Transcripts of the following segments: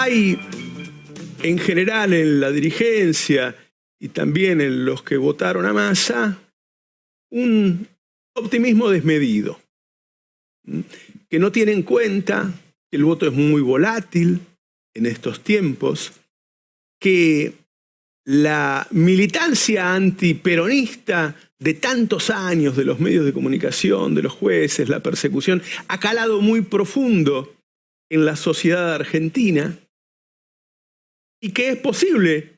hay en general en la dirigencia y también en los que votaron a Massa un optimismo desmedido, que no tiene en cuenta que el voto es muy volátil en estos tiempos, que la militancia antiperonista de tantos años de los medios de comunicación, de los jueces, la persecución, ha calado muy profundo en la sociedad argentina y que es posible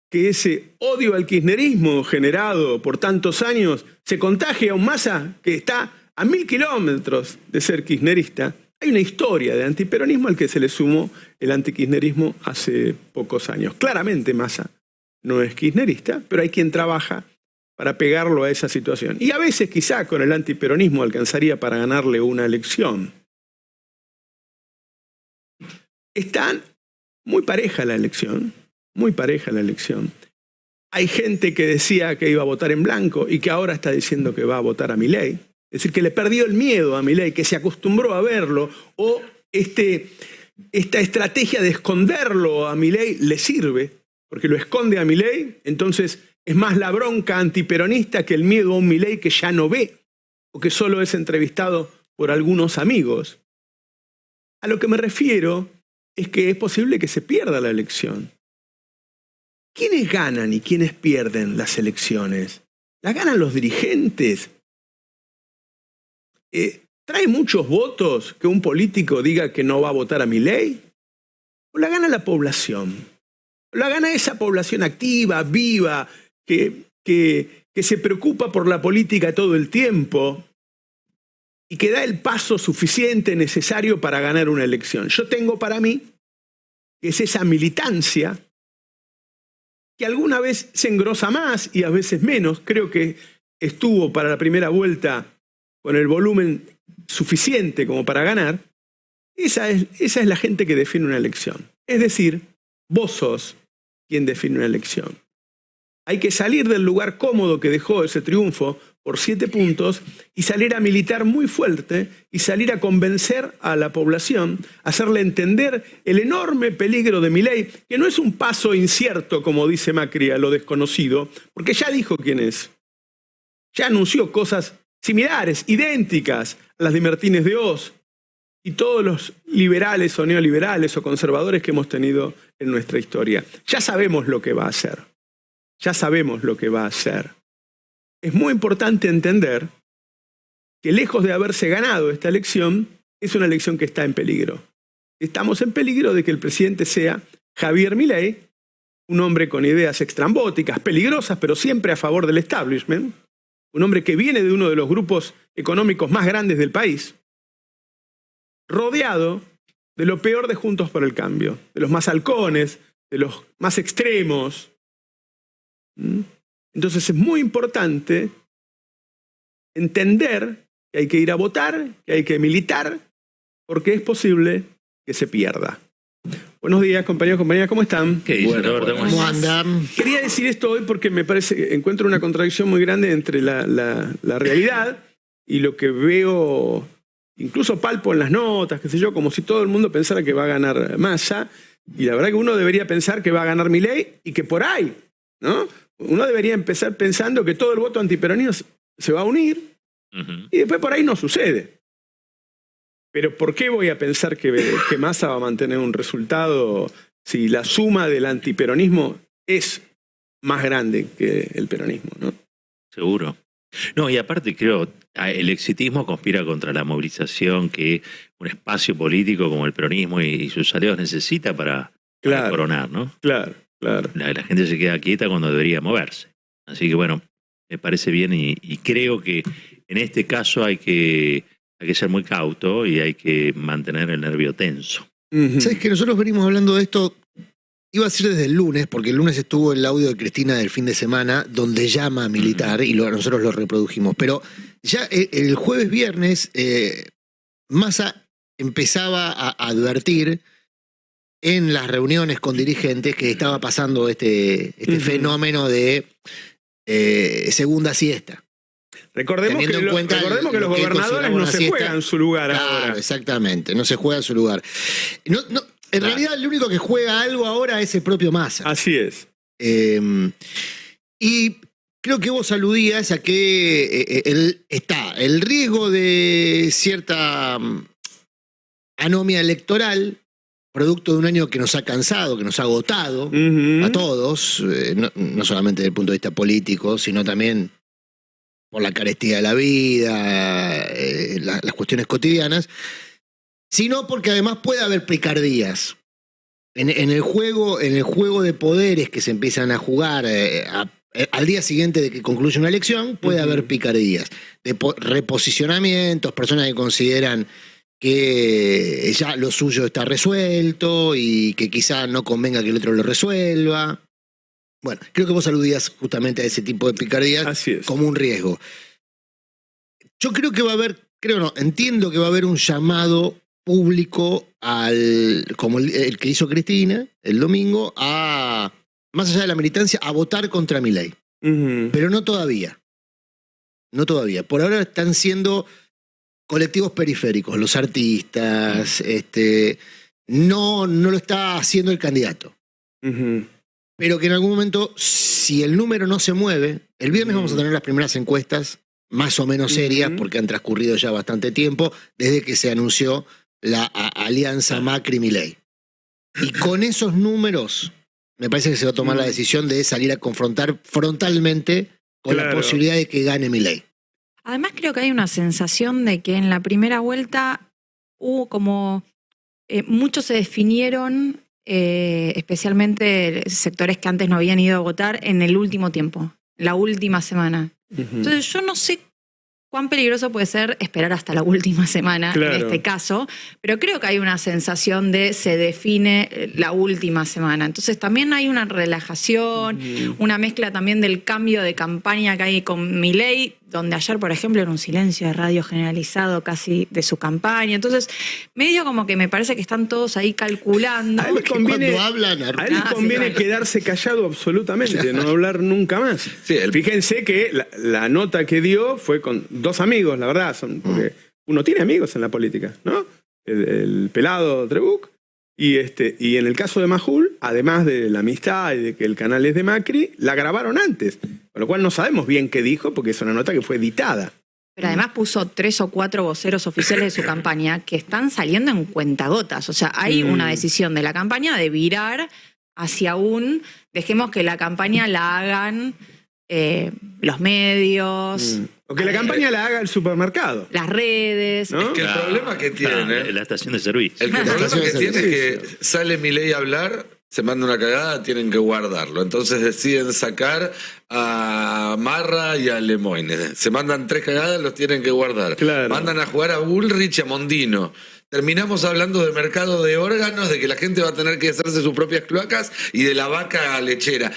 que ese odio al kirchnerismo generado por tantos años se contagie a un Massa que está a 1000 kilómetros de ser kirchnerista. Hay una historia de antiperonismo al que se le sumó el antikirchnerismo hace pocos años. Claramente Massa no es kirchnerista, pero hay quien trabaja para pegarlo a esa situación. Y a veces quizá con el antiperonismo alcanzaría para ganarle una elección. Está muy pareja la elección, muy pareja la elección. Hay gente que decía que iba a votar en blanco y que ahora está diciendo que va a votar a Milei. Es decir, que le perdió el miedo a Milei, que se acostumbró a verlo, o esta estrategia de esconderlo a Milei le sirve, porque lo esconde a Milei, entonces es más la bronca antiperonista que el miedo a un Milei que ya no ve, o que solo es entrevistado por algunos amigos. A lo que me refiero es que es posible que se pierda la elección. ¿Quiénes ganan y quiénes pierden las elecciones? ¿Las ganan los dirigentes? ¿Trae muchos votos que un político diga que no va a votar a Milei? ¿O la gana la población? ¿O la gana esa población activa, viva, que se preocupa por la política todo el tiempo y que da el paso suficiente necesario para ganar una elección? Yo tengo para mí que es esa militancia que alguna vez se engrosa más y a veces menos. Creo que estuvo para la primera vuelta con el volumen suficiente como para ganar. Esa es la gente que define una elección. Es decir, vos sos quien define una elección. Hay que salir del lugar cómodo que dejó ese triunfo por 7 puntos y salir a militar muy fuerte y salir a convencer a la población, hacerle entender el enorme peligro de Milei, que no es un paso incierto, como dice Macri, a lo desconocido, porque ya dijo quién es. Ya anunció cosas similares, idénticas a las de Martínez de Oz y todos los liberales o neoliberales o conservadores que hemos tenido en nuestra historia. Ya sabemos lo que va a hacer. Ya sabemos lo que va a hacer. Es muy importante entender que lejos de haberse ganado esta elección, es una elección que está en peligro. Estamos en peligro de que el presidente sea Javier Milei, un hombre con ideas extrambóticas, peligrosas, pero siempre a favor del establishment, un hombre que viene de uno de los grupos económicos más grandes del país, rodeado de lo peor de Juntos por el Cambio, de los más halcones, de los más extremos. Entonces es muy importante entender que hay que ir a votar, que hay que militar, porque es posible que se pierda. Buenos días, compañeros, compañeras, ¿cómo están? ¿Qué dice, Roberto? ¿Cómo andan? Quería decir esto hoy porque me parece que encuentro una contradicción muy grande entre la realidad y lo que veo, incluso palpo en las notas, qué sé yo, como si todo el mundo pensara que va a ganar Massa, y la verdad que uno debería pensar que va a ganar Milei y que por ahí, ¿no? Uno debería empezar pensando que todo el voto antiperonista se va a unir y después por ahí no sucede. Pero ¿por qué voy a pensar que Massa va a mantener un resultado si la suma del antiperonismo es más grande que el peronismo, ¿no? Seguro. No, y aparte creo, el exitismo conspira contra la movilización que un espacio político como el peronismo y sus aliados necesita para coronar, ¿no? Claro. La gente se queda quieta cuando debería moverse. Así que bueno, me parece bien y creo que en este caso hay que ser muy cauto y hay que mantener el nervio tenso. ¿Sabes que nosotros venimos hablando de esto? Iba a ser desde el lunes, porque el lunes estuvo el audio de Cristina del fin de semana, donde llama a militar, y nosotros lo reprodujimos. Pero ya el jueves, viernes, Massa empezaba a advertir en las reuniones con dirigentes que estaba pasando este fenómeno de segunda siesta. Recordemos que los gobernadores no se juegan su lugar ahora. Exactamente, no se juega su lugar. En realidad, el único que juega algo ahora es el propio Massa. Así es. Y creo que vos aludías a que está el riesgo de cierta anomia electoral, producto de un año que nos ha cansado, que nos ha agotado a todos, no solamente desde el punto de vista político, sino también por la carestía de la vida, las cuestiones cotidianas, sino porque además puede haber picardías. En el juego de poderes que se empiezan a jugar al día siguiente de que concluye una elección, puede haber picardías, de reposicionamientos, personas que consideran que ya lo suyo está resuelto y que quizá no convenga que el otro lo resuelva. Bueno, creo que vos aludías justamente a ese tipo de picardías como un riesgo. Yo creo que va a haber, entiendo que va a haber un llamado público como el que hizo Cristina el domingo, más allá de la militancia, a votar contra Milei. Pero no todavía. No todavía. Por ahora están siendo colectivos periféricos, los artistas, no lo está haciendo el candidato. Pero que en algún momento, si el número no se mueve, el viernes vamos a tener las primeras encuestas más o menos serias, porque han transcurrido ya bastante tiempo desde que se anunció la alianza Macri-Milei. Y con esos números, me parece que se va a tomar la decisión de salir a confrontar frontalmente con la posibilidad de que gane Milei. Además, creo que hay una sensación de que en la primera vuelta hubo como muchos se definieron, especialmente sectores que antes no habían ido a votar, en el último tiempo, la última semana. Entonces yo no sé cuán peligroso puede ser esperar hasta la última semana en este caso, pero creo que hay una sensación de se define la última semana. Entonces también hay una relajación, una mezcla también del cambio de campaña que hay con Milei, donde ayer, por ejemplo, era un silencio de radio generalizado casi de su campaña. Entonces, medio como que me parece que están todos ahí calculando. A él le conviene quedarse callado absolutamente, no hablar nunca más. Sí, fíjense que la nota que dio fue con dos amigos, la verdad, porque uno tiene amigos en la política, ¿no? El pelado Trebuch y en el caso de Majul, además de la amistad y de que el canal es de Macri, la grabaron antes, con lo cual no sabemos bien qué dijo porque es una nota que fue editada. Pero además puso 3 o 4 voceros oficiales de su campaña que están saliendo en cuentagotas. O sea, hay una decisión de la campaña de virar hacia dejemos que la campaña la hagan los medios. O que la campaña la haga el supermercado. Las redes. ¿No? Es que el problema que tiene... La estación de servicio. El problema que tiene es que sale Milei a hablar, se manda una cagada, tienen que guardarlo. Entonces deciden sacar a Marra y a Lemoyne. Se mandan 3 cagadas, los tienen que guardar. Claro. Mandan a jugar a Bullrich y a Mondino. Terminamos hablando de mercado de órganos, de que la gente va a tener que hacerse sus propias cloacas y de la vaca lechera.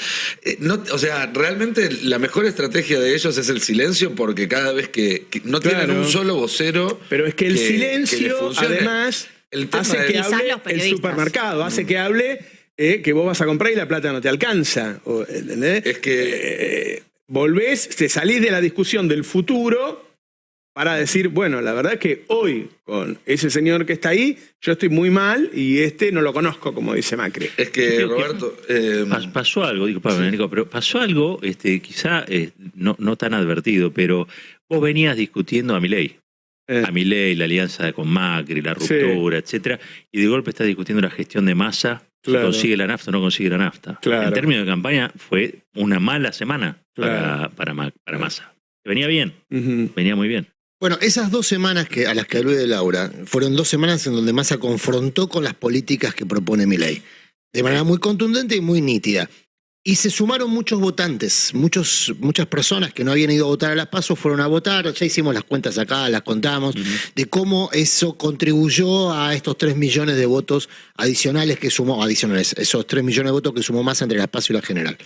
O sea, realmente la mejor estrategia de ellos es el silencio, porque cada vez que no tienen un solo vocero. Pero es que el silencio, además, hace que hable el supermercado, hace que hable que vos vas a comprar y la plata no te alcanza. ¿Entendés? Es que volvés, te salís de la discusión del futuro para decir, bueno, la verdad es que hoy, con ese señor que está ahí, yo estoy muy mal y no lo conozco, como dice Macri. Es que, Roberto... pasó algo, Nico, pero pasó algo, quizá no tan advertido, pero vos venías discutiendo a Milei. A Milei, la alianza con Macri, la ruptura, etcétera, y de golpe estás discutiendo la gestión de Massa, si consigue la nafta o no consigue la nafta. En términos de campaña, fue una mala semana para Massa. Venía bien, venía muy bien. Bueno, esas 2 semanas a las que alude Laura, fueron 2 semanas en donde Massa confrontó con las políticas que propone Milei, de manera muy contundente y muy nítida. Y se sumaron muchos votantes, muchas personas que no habían ido a votar a las PASO fueron a votar. Ya hicimos las cuentas acá, las contamos, de cómo eso contribuyó a estos 3 millones de votos adicionales que sumó, esos 3 millones de votos que sumó Massa entre las PASO y la general.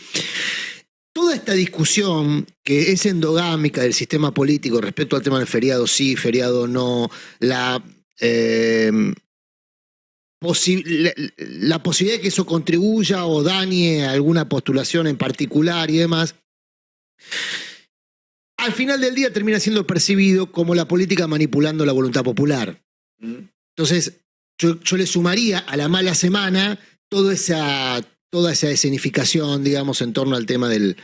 Toda esta discusión que es endogámica del sistema político respecto al tema del feriado sí, feriado no, la posibilidad de que eso contribuya o dañe a alguna postulación en particular y demás, al final del día termina siendo percibido como la política manipulando la voluntad popular. Entonces, yo le sumaría a la mala semana toda esa escenificación, digamos, en torno al tema del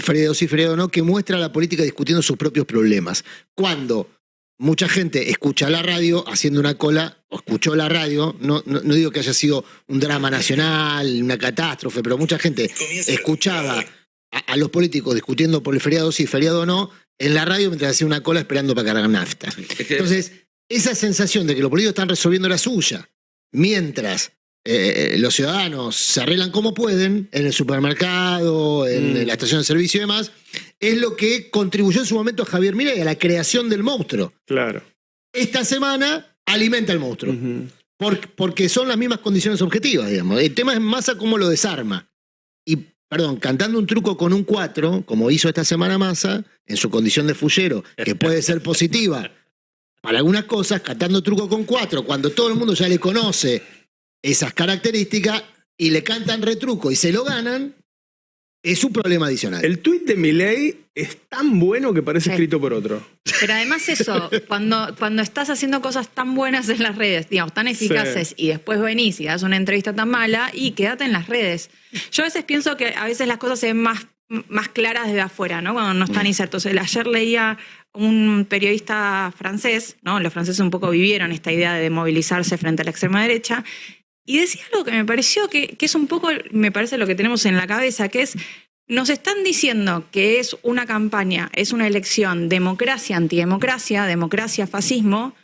feriado sí, feriado no, que muestra a la política discutiendo sus propios problemas. Cuando mucha gente escucha la radio haciendo una cola, o escuchó la radio, no digo que haya sido un drama nacional, una catástrofe, pero mucha gente escuchaba a los políticos discutiendo por el feriado sí, feriado no, en la radio mientras hacía una cola esperando para cargar nafta. Entonces, esa sensación de que los políticos están resolviendo la suya, mientras los ciudadanos se arreglan como pueden, en el supermercado, en la estación de servicio y demás, es lo que contribuyó en su momento a Javier Milei, a la creación del monstruo. Claro. Esta semana alimenta el monstruo. Porque son las mismas condiciones objetivas, digamos. El tema es Massa cómo lo desarma. Y, perdón, cantando un truco con un 4, como hizo esta semana Massa, en su condición de fullero, que puede ser positiva para algunas cosas, cantando truco con 4, cuando todo el mundo ya le conoce esas características y le cantan retruco y se lo ganan, es un problema adicional. El tuit de Milei es tan bueno que parece escrito por otro. Pero además eso, cuando estás haciendo cosas tan buenas en las redes, digamos, tan eficaces, y después venís y das una entrevista tan mala, y quédate en las redes. Yo a veces pienso que a veces las cosas se ven más claras desde afuera, ¿no? Cuando no están insertos. Ayer leía un periodista francés, ¿no? Los franceses un poco vivieron esta idea de movilizarse frente a la extrema derecha, y decía algo que me pareció que es un poco, me parece lo que tenemos en la cabeza, que es, nos están diciendo que es una campaña, es una elección, democracia, antidemocracia, democracia, fascismo,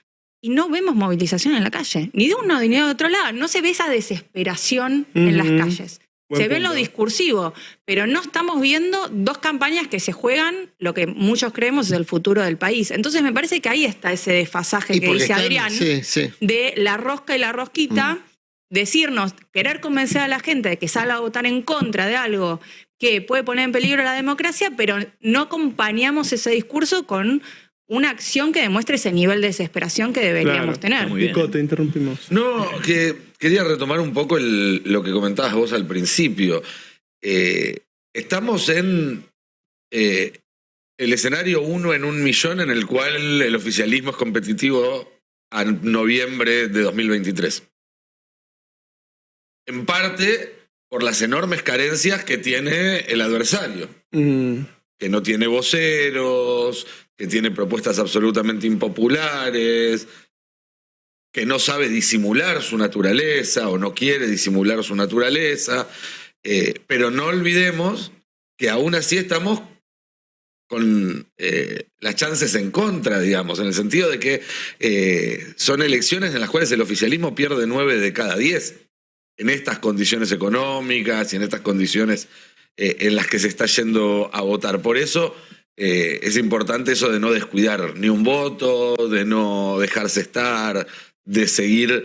y no vemos movilización en la calle, ni de uno ni de otro lado. No se ve esa desesperación en las calles. Se ve en lo discursivo, pero no estamos viendo dos campañas que se juegan lo que muchos creemos es el futuro del país. Entonces me parece que ahí está ese desfasaje que dice Adrián, de la rosca y la rosquita, decirnos, querer convencer a la gente de que salga a votar en contra de algo que puede poner en peligro la democracia, pero no acompañamos ese discurso con una acción que demuestre ese nivel de desesperación que deberíamos tener. Nico, te interrumpimos. No, que quería retomar un poco lo que comentabas vos al principio. Estamos en el escenario 1 en 1 millón en el cual el oficialismo es competitivo a noviembre de 2023. En parte por las enormes carencias que tiene el adversario. Que no tiene voceros, que tiene propuestas absolutamente impopulares, que no sabe disimular su naturaleza o no quiere disimular su naturaleza. Pero no olvidemos que aún así estamos con las chances en contra, digamos, en el sentido de que son elecciones en las cuales el oficialismo pierde 9 de cada 10 en estas condiciones económicas y en estas condiciones en las que se está yendo a votar. Por eso es importante eso de no descuidar ni un voto, de no dejarse estar, de seguir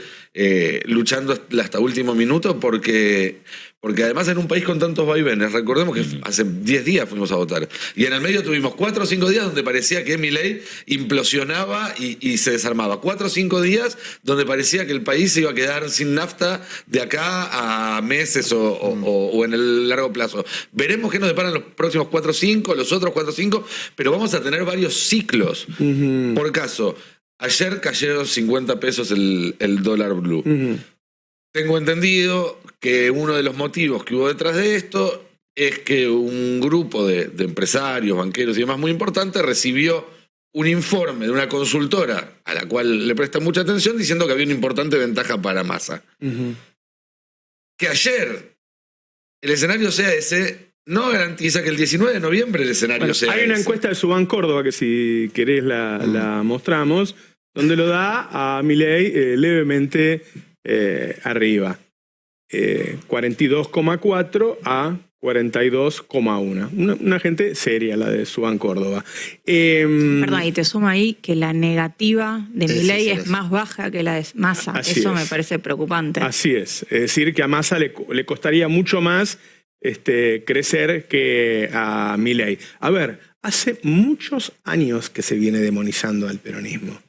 luchando hasta último minuto, porque además en un país con tantos vaivenes, recordemos que hace 10 días fuimos a votar, y en el medio tuvimos 4 o 5 días donde parecía que Milei implosionaba y se desarmaba. 4 o 5 días donde parecía que el país se iba a quedar sin nafta de acá a meses o en el largo plazo. Veremos qué nos deparan los próximos 4 o 5, los otros 4 o 5, pero vamos a tener varios ciclos. Por caso, ayer cayó 50 pesos el dólar blue. Tengo entendido que uno de los motivos que hubo detrás de esto es que un grupo de empresarios, banqueros y demás muy importante recibió un informe de una consultora a la cual le presta mucha atención diciendo que había una importante ventaja para Massa. Que ayer el escenario sea ese no garantiza que el 19 de noviembre el escenario sea ese. Hay una encuesta de Subán Córdoba que si querés la mostramos, donde lo da a Milei levemente arriba. 42,4 a 42,1. Una gente seria la de Subán Córdoba. Perdón, y te sumo ahí que la negativa de Milei es más baja que la de Massa. Eso me parece preocupante. Así es. Es decir, que a Massa le costaría mucho más crecer que a Milei. A ver, hace muchos años que se viene demonizando al peronismo.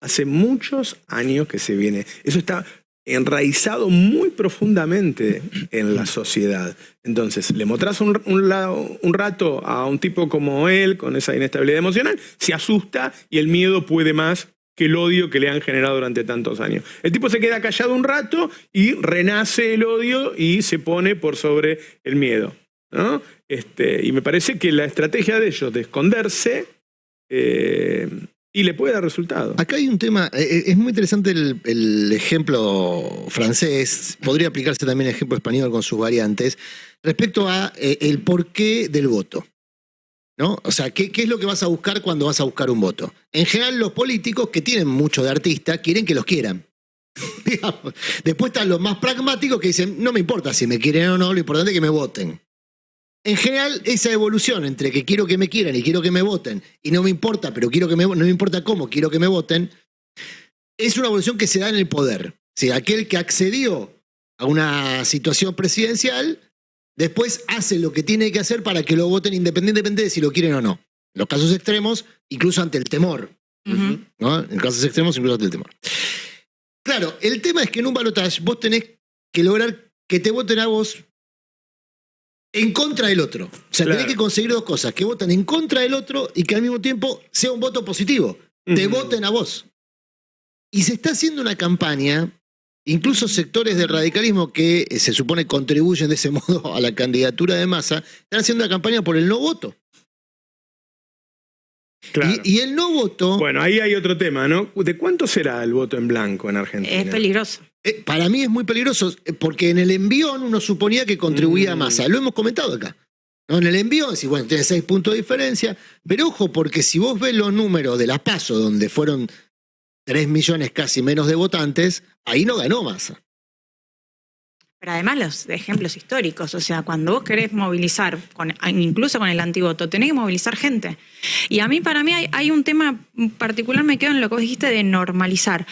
Hace muchos años que se viene. Eso está enraizado muy profundamente en la sociedad. Entonces, le mostrás un rato a un tipo como él, con esa inestabilidad emocional, se asusta y el miedo puede más que el odio que le han generado durante tantos años. El tipo se queda callado un rato y renace el odio y se pone por sobre el miedo, ¿no? Y me parece que la estrategia de ellos de esconderse y le puede dar resultado. Acá hay un tema, es muy interesante el ejemplo francés, podría aplicarse también el ejemplo español con sus variantes, respecto a el porqué del voto, ¿no? O sea, ¿qué es lo que vas a buscar cuando vas a buscar un voto? En general, los políticos que tienen mucho de artista quieren que los quieran. Digamos. Después están los más pragmáticos que dicen, no me importa si me quieren o no, lo importante es que me voten. En general, esa evolución entre que quiero que me quieran y quiero que me voten, y no me importa, pero no me importa cómo, quiero que me voten, es una evolución que se da en el poder. O sea, aquel que accedió a una situación presidencial, después hace lo que tiene que hacer para que lo voten independientemente de si lo quieren o no. En los casos extremos, incluso ante el temor. ¿No? En casos extremos, incluso ante el temor. Claro, el tema es que en un balotaje vos tenés que lograr que te voten a vos en contra del otro. O sea, tenés que conseguir dos cosas, que voten en contra del otro y que al mismo tiempo sea un voto positivo. Te voten a vos. Y se está haciendo una campaña, incluso sectores del radicalismo que se supone contribuyen de ese modo a la candidatura de Massa, están haciendo una campaña por el no voto. Claro. Y el no voto... Bueno, ahí hay otro tema, ¿no? ¿De cuánto será el voto en blanco en Argentina? Es peligroso. Para mí es muy peligroso, porque en el envión uno suponía que contribuía a Massa. Lo hemos comentado acá. ¿No? En el envión, sí, bueno, tiene 6 puntos de diferencia, pero ojo, porque si vos ves los números de las PASO, donde fueron 3 millones casi menos de votantes, ahí no ganó Massa. Pero además los ejemplos históricos, o sea, cuando vos querés movilizar, incluso con el antivoto, tenés que movilizar gente. Y para mí hay un tema particular, me quedo en lo que vos dijiste de normalizar.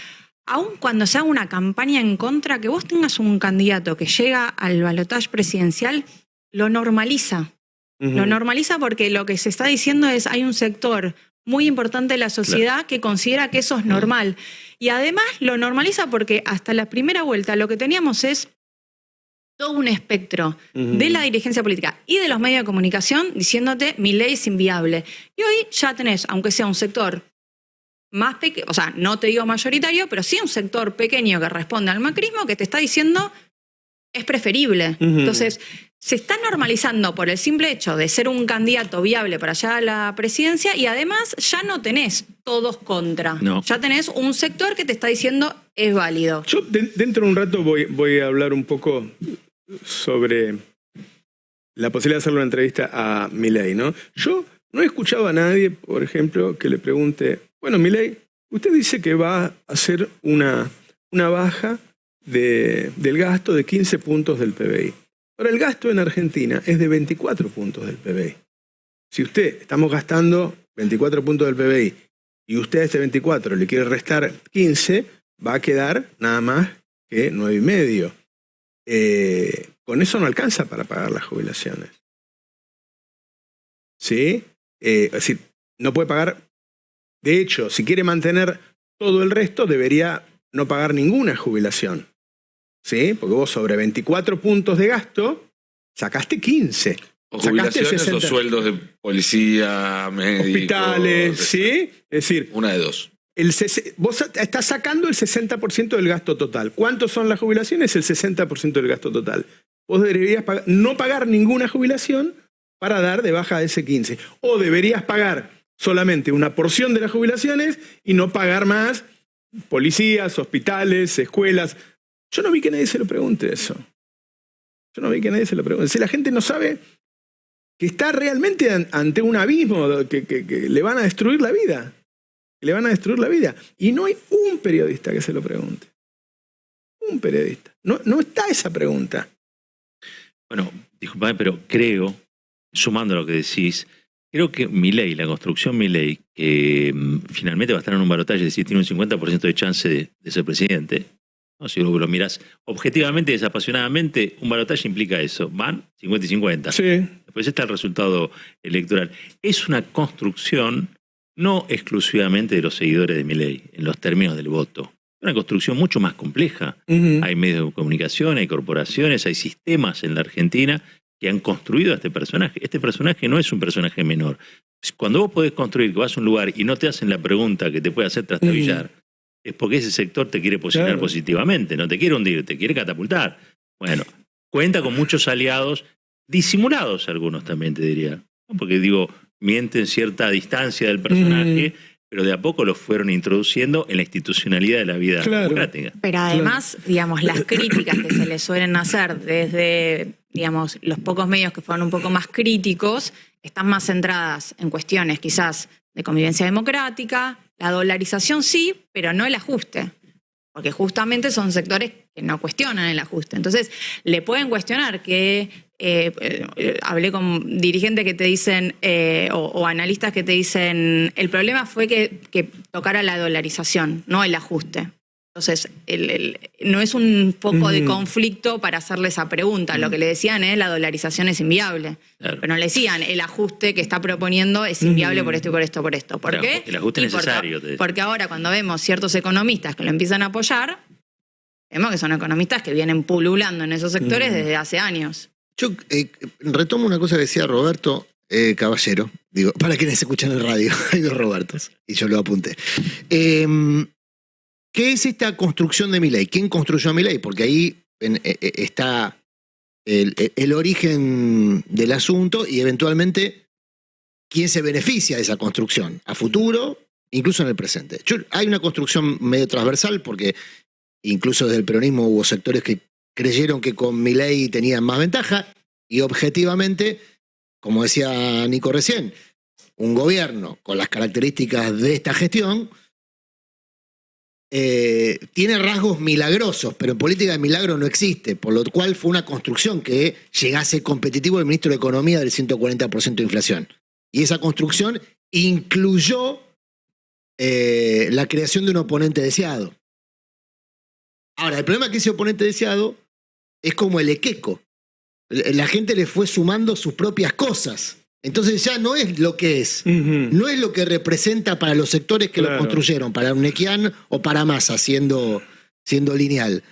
Aun cuando se haga una campaña en contra, que vos tengas un candidato que llega al balotaje presidencial, lo normaliza. Lo normaliza porque lo que se está diciendo es hay un sector muy importante de la sociedad que considera que eso es normal. Y además lo normaliza porque hasta la primera vuelta lo que teníamos es todo un espectro de la dirigencia política y de los medios de comunicación diciéndote Milei es inviable. Y hoy ya tenés, aunque sea un sector más pequeño, o sea, no te digo mayoritario, pero sí un sector pequeño que responde al macrismo que te está diciendo es preferible. Entonces, se está normalizando por el simple hecho de ser un candidato viable para llegar a la presidencia y además ya no tenés todos contra. No. Ya tenés un sector que te está diciendo es válido. Yo dentro de un rato voy a hablar un poco sobre la posibilidad de hacerle una entrevista a Milei, ¿no? Yo no he escuchado a nadie, por ejemplo, que le pregunte, bueno, Milei, usted dice que va a hacer una baja del gasto de 15 puntos del PBI. Ahora, el gasto en Argentina es de 24 puntos del PBI. Si estamos gastando 24 puntos del PBI y usted a este 24 le quiere restar 15, va a quedar nada más que 9,5. Con eso no alcanza para pagar las jubilaciones. ¿Sí? Es decir, no puede pagar. De hecho, si quiere mantener todo el resto, debería no pagar ninguna jubilación. ¿Sí? Porque vos sobre 24 puntos de gasto sacaste 15. O jubilaciones o sueldos de policía, médicos, hospitales, ¿sí? Es decir, una de dos. Vos estás sacando el 60% del gasto total. ¿Cuántos son las jubilaciones? El 60% del gasto total. Vos deberías no pagar ninguna jubilación para dar de baja a ese 15. O deberías pagar solamente una porción de las jubilaciones y no pagar más policías, hospitales, escuelas. Yo no vi que nadie se lo pregunte eso. Yo no vi que nadie se lo pregunte. Si la gente no sabe que está realmente ante un abismo que le van a destruir la vida. Le van a destruir la vida. Y no hay un periodista que se lo pregunte. Un periodista. No está esa pregunta. Bueno, disculpame, pero creo, sumando lo que decís, creo que Milei, la construcción Milei, que finalmente va a estar en un balotaje, es decir, tiene un 50% de chance de ser presidente. No, si lo miras objetivamente, desapasionadamente, un balotaje implica eso. Van 50 y 50. Sí. Después está el resultado electoral. Es una construcción no exclusivamente de los seguidores de Milei, en los términos del voto. Es una construcción mucho más compleja. Hay medios de comunicación, hay corporaciones, hay sistemas en la Argentina que han construido a este personaje. Este personaje no es un personaje menor. Cuando vos podés construir que vas a un lugar y no te hacen la pregunta que te puede hacer trastabillar, es porque ese sector te quiere posicionar positivamente, no te quiere hundir, te quiere catapultar. Bueno, cuenta con muchos aliados, disimulados algunos también te diría, ¿no? Porque digo, mienten cierta distancia del personaje, pero de a poco lo fueron introduciendo en la institucionalidad de la vida democrática. Pero además, digamos, las críticas que se le suelen hacer desde, digamos, los pocos medios que fueron un poco más críticos, están más centradas en cuestiones quizás de convivencia democrática, la dolarización sí, pero no el ajuste. Porque justamente son sectores que no cuestionan el ajuste. Entonces, le pueden cuestionar que hablé con dirigentes que te dicen, o analistas que te dicen, el problema fue que tocara la dolarización, no el ajuste. Entonces, no es un foco de conflicto para hacerle esa pregunta. Lo que le decían es la dolarización es inviable. Claro. Pero no le decían el ajuste que está proponiendo es inviable por esto y por esto, por esto. ¿Por qué? El ajuste necesario. Porque ahora cuando vemos ciertos economistas que lo empiezan a apoyar, vemos que son economistas que vienen pululando en esos sectores desde hace años. Yo retomo una cosa que decía Roberto Caballero. Digo, para quienes escuchan en radio, hay dos Robertos, y yo lo apunté. ¿Qué es esta construcción de Milei? ¿Quién construyó a Milei? Porque ahí está el origen del asunto y eventualmente quién se beneficia de esa construcción a futuro, incluso en el presente. Hay una construcción medio transversal porque incluso desde el peronismo hubo sectores que creyeron que con Milei tenían más ventaja y objetivamente, como decía Nico recién, un gobierno con las características de esta gestión tiene rasgos milagrosos, pero en política de milagro no existe, por lo cual fue una construcción que llegase competitivo el ministro de Economía del 140% de inflación. Y esa construcción incluyó la creación de un oponente deseado. Ahora, el problema es que ese oponente deseado es como el equeco. La gente le fue sumando sus propias cosas. Entonces ya no es lo que es. No es lo que representa para los sectores que lo construyeron, para Unequian o para Massa, siendo lineal.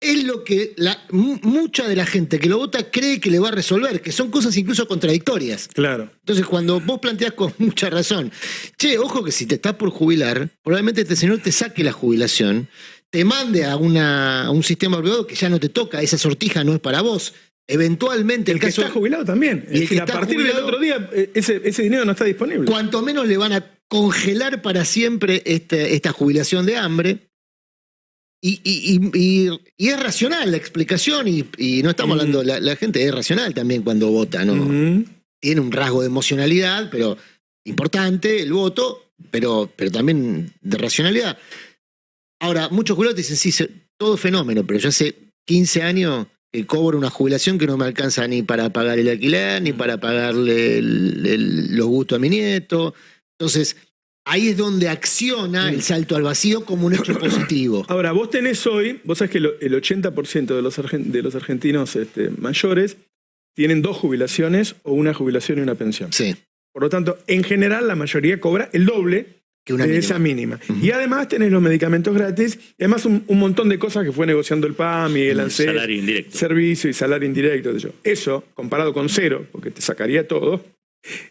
Es lo que mucha de la gente que lo vota cree que le va a resolver, que son cosas incluso contradictorias. Claro. Entonces cuando vos planteás con mucha razón, che, ojo que si te estás por jubilar, probablemente este señor te saque la jubilación, te mande a un sistema privado que ya no te toca, esa sortija no es para vos. Eventualmente el caso está jubilado también. Y el que a partir del otro día ese dinero no está disponible. Cuanto menos le van a congelar para siempre esta jubilación de hambre. Y es racional la explicación y no estamos hablando, la gente es racional también cuando vota, ¿no? Tiene un rasgo de emocionalidad, pero importante el voto, pero también de racionalidad. Ahora, muchos jubilados dicen, sí, todo fenómeno, pero yo hace 15 años que cobro una jubilación que no me alcanza ni para pagar el alquiler, ni para pagarle los gustos a mi nieto. Entonces, ahí es donde acciona el salto al vacío como un hecho positivo. Ahora, vos tenés hoy, vos sabés que el 80% de los argentinos mayores tienen 2 jubilaciones o una jubilación y una pensión. Sí. Por lo tanto, en general, la mayoría cobra el doble que una de esa mínima. Y además tenés los medicamentos gratis y además un montón de cosas que fue negociando el PAMI, el ANSES, salario indirecto, servicio y salario indirecto. Eso, comparado con 0, porque te sacaría todo,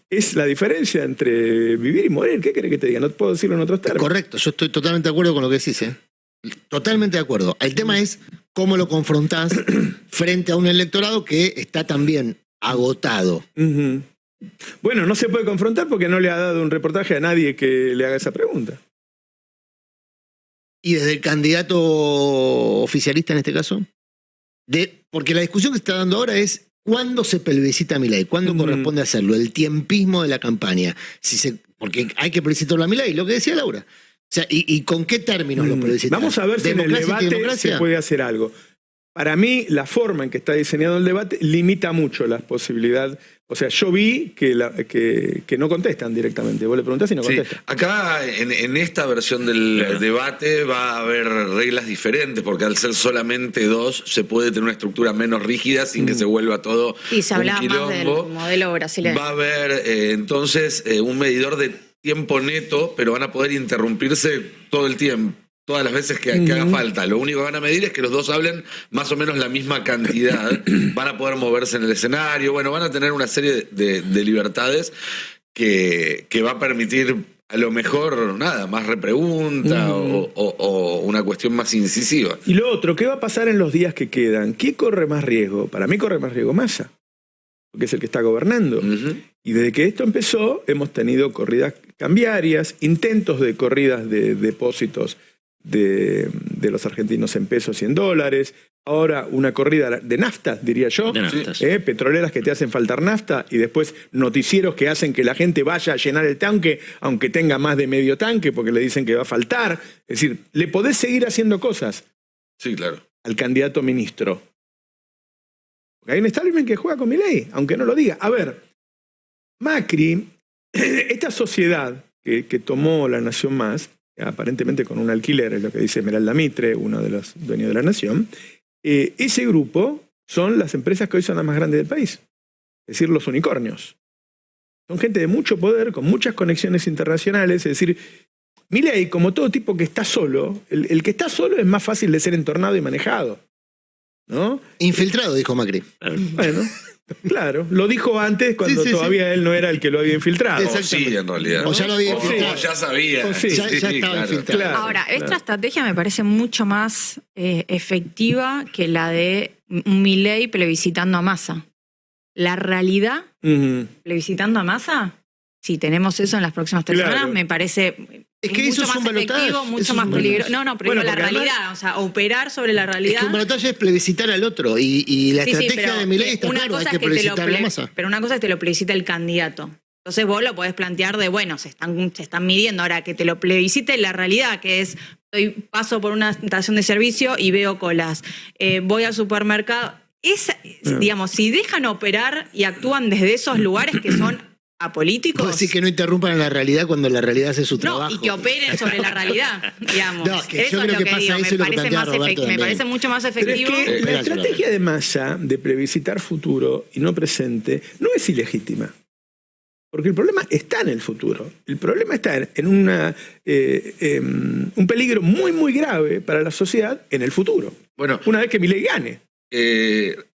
es la diferencia entre vivir y morir. ¿Qué querés que te diga? No te puedo decirlo en otros términos. Correcto, yo estoy totalmente de acuerdo con lo que decís. Totalmente de acuerdo. El tema es cómo lo confrontás frente a un electorado que está también agotado. Bueno, no se puede confrontar porque no le ha dado un reportaje a nadie que le haga esa pregunta. ¿Y desde el candidato oficialista en este caso? Porque la discusión que se está dando ahora es ¿cuándo se plebiscita Milei? ¿Cuándo corresponde hacerlo? El tiempismo de la campaña. Porque hay que plebiscitar a Milei, lo que decía Laura. O sea, ¿y con qué términos lo plebiscitan? Vamos a ver si en el debate se puede hacer algo. Para mí, la forma en que está diseñado el debate limita mucho las posibilidades. O sea, yo vi que no contestan directamente. Vos le preguntás y no contestan. Sí. Acá, en esta versión del debate, va a haber reglas diferentes, porque al ser solamente 2, se puede tener una estructura menos rígida sin que se vuelva todo y se un hablaba quilombo. Más del modelo brasileño. Va a haber, entonces, un medidor de tiempo neto, pero van a poder interrumpirse todo el tiempo. todas las veces que haga falta. Lo único que van a medir es que los dos hablen más o menos la misma cantidad. Van a poder moverse en el escenario. Bueno, van a tener una serie de libertades que va a permitir a lo mejor, nada, más repregunta o una cuestión más incisiva. Y lo otro, ¿qué va a pasar en los días que quedan? ¿Quién corre más riesgo? Para mí corre más riesgo Massa, porque es el que está gobernando. Y desde que esto empezó, hemos tenido corridas cambiarias, intentos de corridas de depósitos de los argentinos en pesos y en dólares. Ahora una corrida de nafta, diría yo. De naftas. Petroleras que te hacen faltar nafta y después noticieros que hacen que la gente vaya a llenar el tanque aunque tenga más de medio tanque porque le dicen que va a faltar. Es decir, le podés seguir haciendo cosas. Sí, claro. Al candidato ministro. Porque hay un establishment que juega con Milei, aunque no lo diga. A ver, Macri, esta sociedad que tomó La Nación Más, aparentemente con un alquiler, es lo que dice Esmeralda Mitre, uno de los dueños de La Nación, ese grupo son las empresas que hoy son las más grandes del país, es decir, los unicornios. Son gente de mucho poder, con muchas conexiones internacionales, es decir, Milei, como todo tipo que está solo, el que está solo es más fácil de ser entornado y manejado, ¿no? Infiltrado, dijo Macri. Bueno, claro, lo dijo antes cuando todavía él no era el que lo había infiltrado. Sí, en realidad. O ya lo había infiltrado. Ya sabía. Ya estaba infiltrado. Claro, Ahora, esta claro. estrategia me parece mucho más efectiva que la de Milei plebiscitando a Massa. La realidad, plebiscitando a Massa, si tenemos eso en las próximas 3 Claro. semanas, me parece Es que eso mucho es más un balotaje, efectivo, eso mucho es más un peligroso. balotaje. No, pero Bueno, la porque además- realidad, o sea, operar sobre la Es realidad. que un balotaje es plebiscitar al otro y la Sí, sí, estrategia pero de Milei está una claro, hay cosa que es que te lo plebiscitar la masa. pero una cosa es que te lo plebiscita el candidato. Entonces vos lo podés plantear de, bueno, se están midiendo. Ahora que te lo plebiscite la realidad, que es, paso por una estación de servicio y veo colas. Voy al supermercado. Digamos, si dejan operar y actúan desde esos lugares que son apolíticos. Puedo decir que no interrumpan la realidad cuando la realidad hace su No, trabajo. y que operen sobre la realidad, digamos. No, que yo eso es creo lo que que pasa digo. eso Me es lo que parece, plantea Roberto me también. parece mucho más Pero es efectivo. que la Gracias, estrategia de Massa de plebiscitar futuro y no presente no es ilegítima. Porque el problema está en el futuro. El problema está en un peligro muy, muy grave para la sociedad en el futuro. Bueno, Una vez que Milei gane.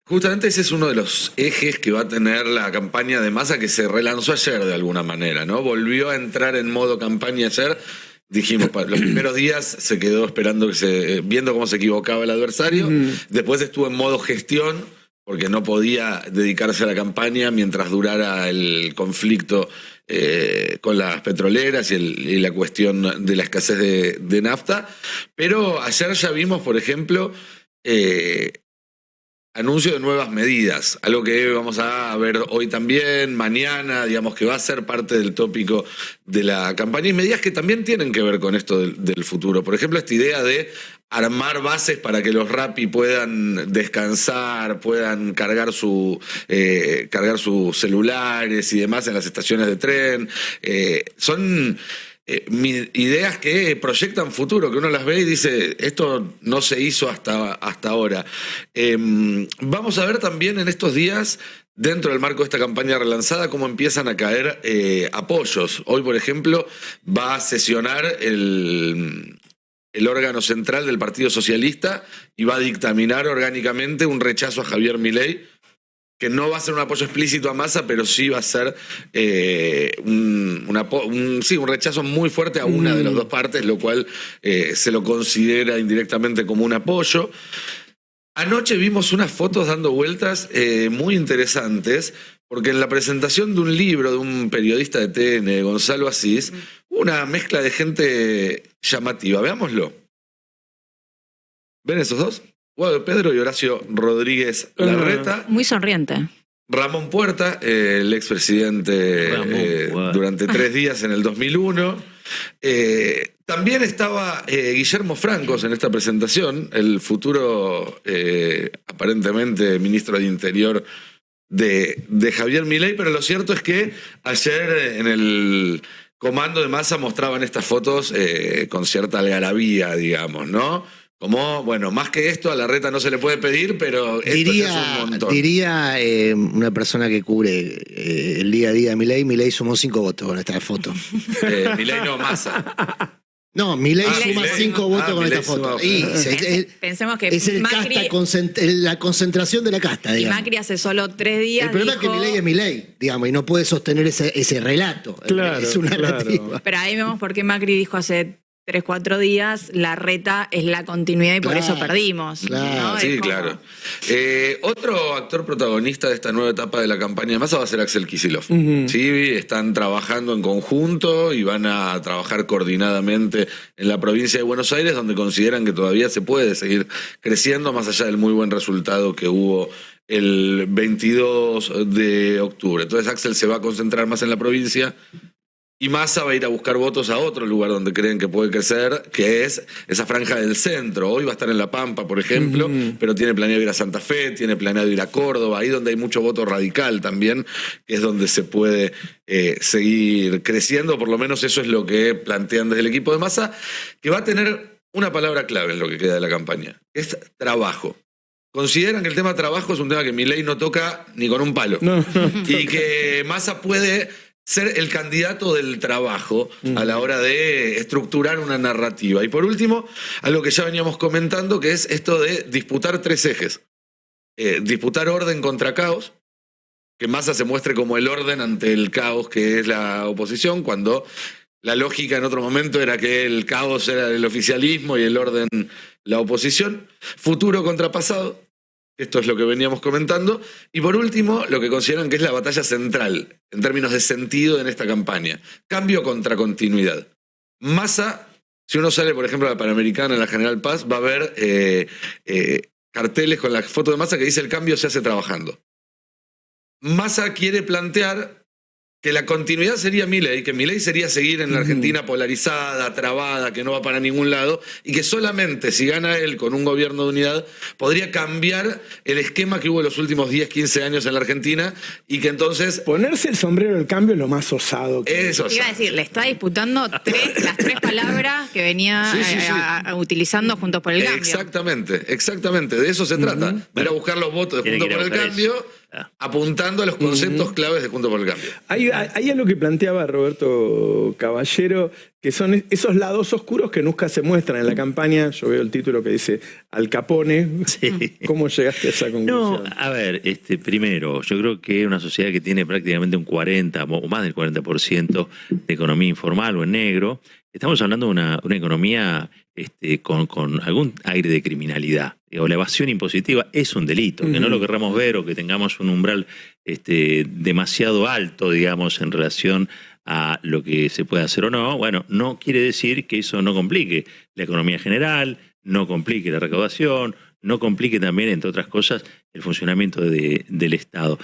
justamente ese es uno de los ejes que va a tener la campaña de Massa, que se relanzó ayer de alguna manera, ¿no? Volvió a entrar en modo campaña ayer. Dijimos, los primeros días se quedó esperando viendo cómo se equivocaba el adversario. Después estuvo en modo gestión, porque no podía dedicarse a la campaña mientras durara el conflicto con las petroleras y la cuestión de la escasez de nafta. Pero ayer ya vimos, por ejemplo, anuncio de nuevas medidas, algo que vamos a ver hoy también, mañana, digamos que va a ser parte del tópico de la campaña, y medidas que también tienen que ver con esto del futuro. Por ejemplo, esta idea de armar bases para que los Rappi puedan descansar, puedan cargar sus celulares y demás en las estaciones de tren. Son ideas que proyectan futuro, que uno las ve y dice, esto no se hizo hasta ahora. Vamos a ver también en estos días, dentro del marco de esta campaña relanzada, cómo empiezan a caer apoyos. Hoy, por ejemplo, va a sesionar el órgano central del Partido Socialista y va a dictaminar orgánicamente un rechazo a Javier Milei, que no va a ser un apoyo explícito a Massa, pero sí va a ser un rechazo muy fuerte a una de las dos partes, lo cual se lo considera indirectamente como un apoyo. Anoche vimos unas fotos dando vueltas muy interesantes, porque en la presentación de un libro de un periodista de TN, Gonzalo Asís, una mezcla de gente llamativa. Veámoslo. ¿Ven esos dos? Guado Pedro y Horacio Rodríguez Larreta. Muy sonriente. Ramón Puerta, el expresidente durante 3 días en el 2001. También estaba Guillermo Francos en esta presentación, el futuro, aparentemente, ministro de Interior de Javier Milei, pero lo cierto es que ayer en el comando de Massa mostraban estas fotos con cierta algarabía, digamos, ¿no? Como, bueno, más que esto a Larreta no se le puede pedir, pero esto ya es un montón. Diría una persona que cubre el día a día de Milei sumó 5 votos con esta foto. Milei no, Massa. No, Milei suma 5 votos con esta foto. Pensemos que es Macri, la concentración de la casta, digamos. Y Macri hace solo 3 días El problema es que Milei es Milei, digamos, y no puede sostener ese relato. Claro, es una narrativa. claro. Pero ahí vemos por qué Macri dijo hace 3, 4 días, la reta es la continuidad y por eso perdimos. Claro. ¿no? Sí, Es como- claro. Otro actor protagonista de esta nueva etapa de la campaña de Massa va a ser Axel Kicillof. Sí, están trabajando en conjunto y van a trabajar coordinadamente en la provincia de Buenos Aires, donde consideran que todavía se puede seguir creciendo más allá del muy buen resultado que hubo el 22 de octubre. Entonces Axel se va a concentrar más en la provincia. Y Massa va a ir a buscar votos a otro lugar donde creen que puede crecer, que es esa franja del centro. Hoy va a estar en La Pampa, por ejemplo, pero tiene planeado ir a Santa Fe, tiene planeado ir a Córdoba, ahí donde hay mucho voto radical también, que es donde se puede seguir creciendo. Por lo menos eso es lo que plantean desde el equipo de Massa, que va a tener una palabra clave en lo que queda de la campaña, que es trabajo. Consideran que el tema trabajo es un tema que Milei no toca ni con un palo. Y que Massa puede ser el candidato del trabajo a la hora de estructurar una narrativa. Y por último, algo que ya veníamos comentando, que es esto de disputar 3 ejes. Disputar orden contra caos, que Massa se muestre como el orden ante el caos que es la oposición, cuando la lógica en otro momento era que el caos era el oficialismo y el orden la oposición. Futuro contra pasado. Esto es lo que veníamos comentando. Y por último, lo que consideran que es la batalla central, en términos de sentido en esta campaña. Cambio contra continuidad. Massa, si uno sale, por ejemplo, a la Panamericana, en la General Paz, va a ver carteles con la foto de Massa que dice: el cambio se hace trabajando. Massa quiere plantear que la continuidad sería Milei, que Milei sería seguir en la Argentina polarizada, trabada, que no va para ningún lado, y que solamente si gana él con un gobierno de unidad podría cambiar el esquema que hubo en los últimos 10, 15 años en la Argentina, y que entonces... Ponerse el sombrero del cambio es lo más osado. Eso. Iba a decir, le está disputando las 3 palabras que venía utilizando Juntos por el Cambio. Exactamente, de eso se trata. De ir a buscar los votos de Juntos por el Cambio, apuntando a los conceptos claves de Juntos por el Cambio. Hay algo que planteaba Roberto Caballero, que son esos lados oscuros que nunca se muestran en la campaña. Yo veo el título que dice Al Capone. Sí. ¿Cómo llegaste a esa conclusión? No, a ver, primero, yo creo que una sociedad que tiene prácticamente un 40 o más del 40% de economía informal o en negro, estamos hablando de una economía con algún aire de criminalidad. O la evasión impositiva es un delito, que no lo querramos ver o que tengamos un umbral demasiado alto, digamos, en relación a lo que se puede hacer o no. Bueno, no quiere decir que eso no complique la economía general, no complique la recaudación, no complique también, entre otras cosas, el funcionamiento del Estado.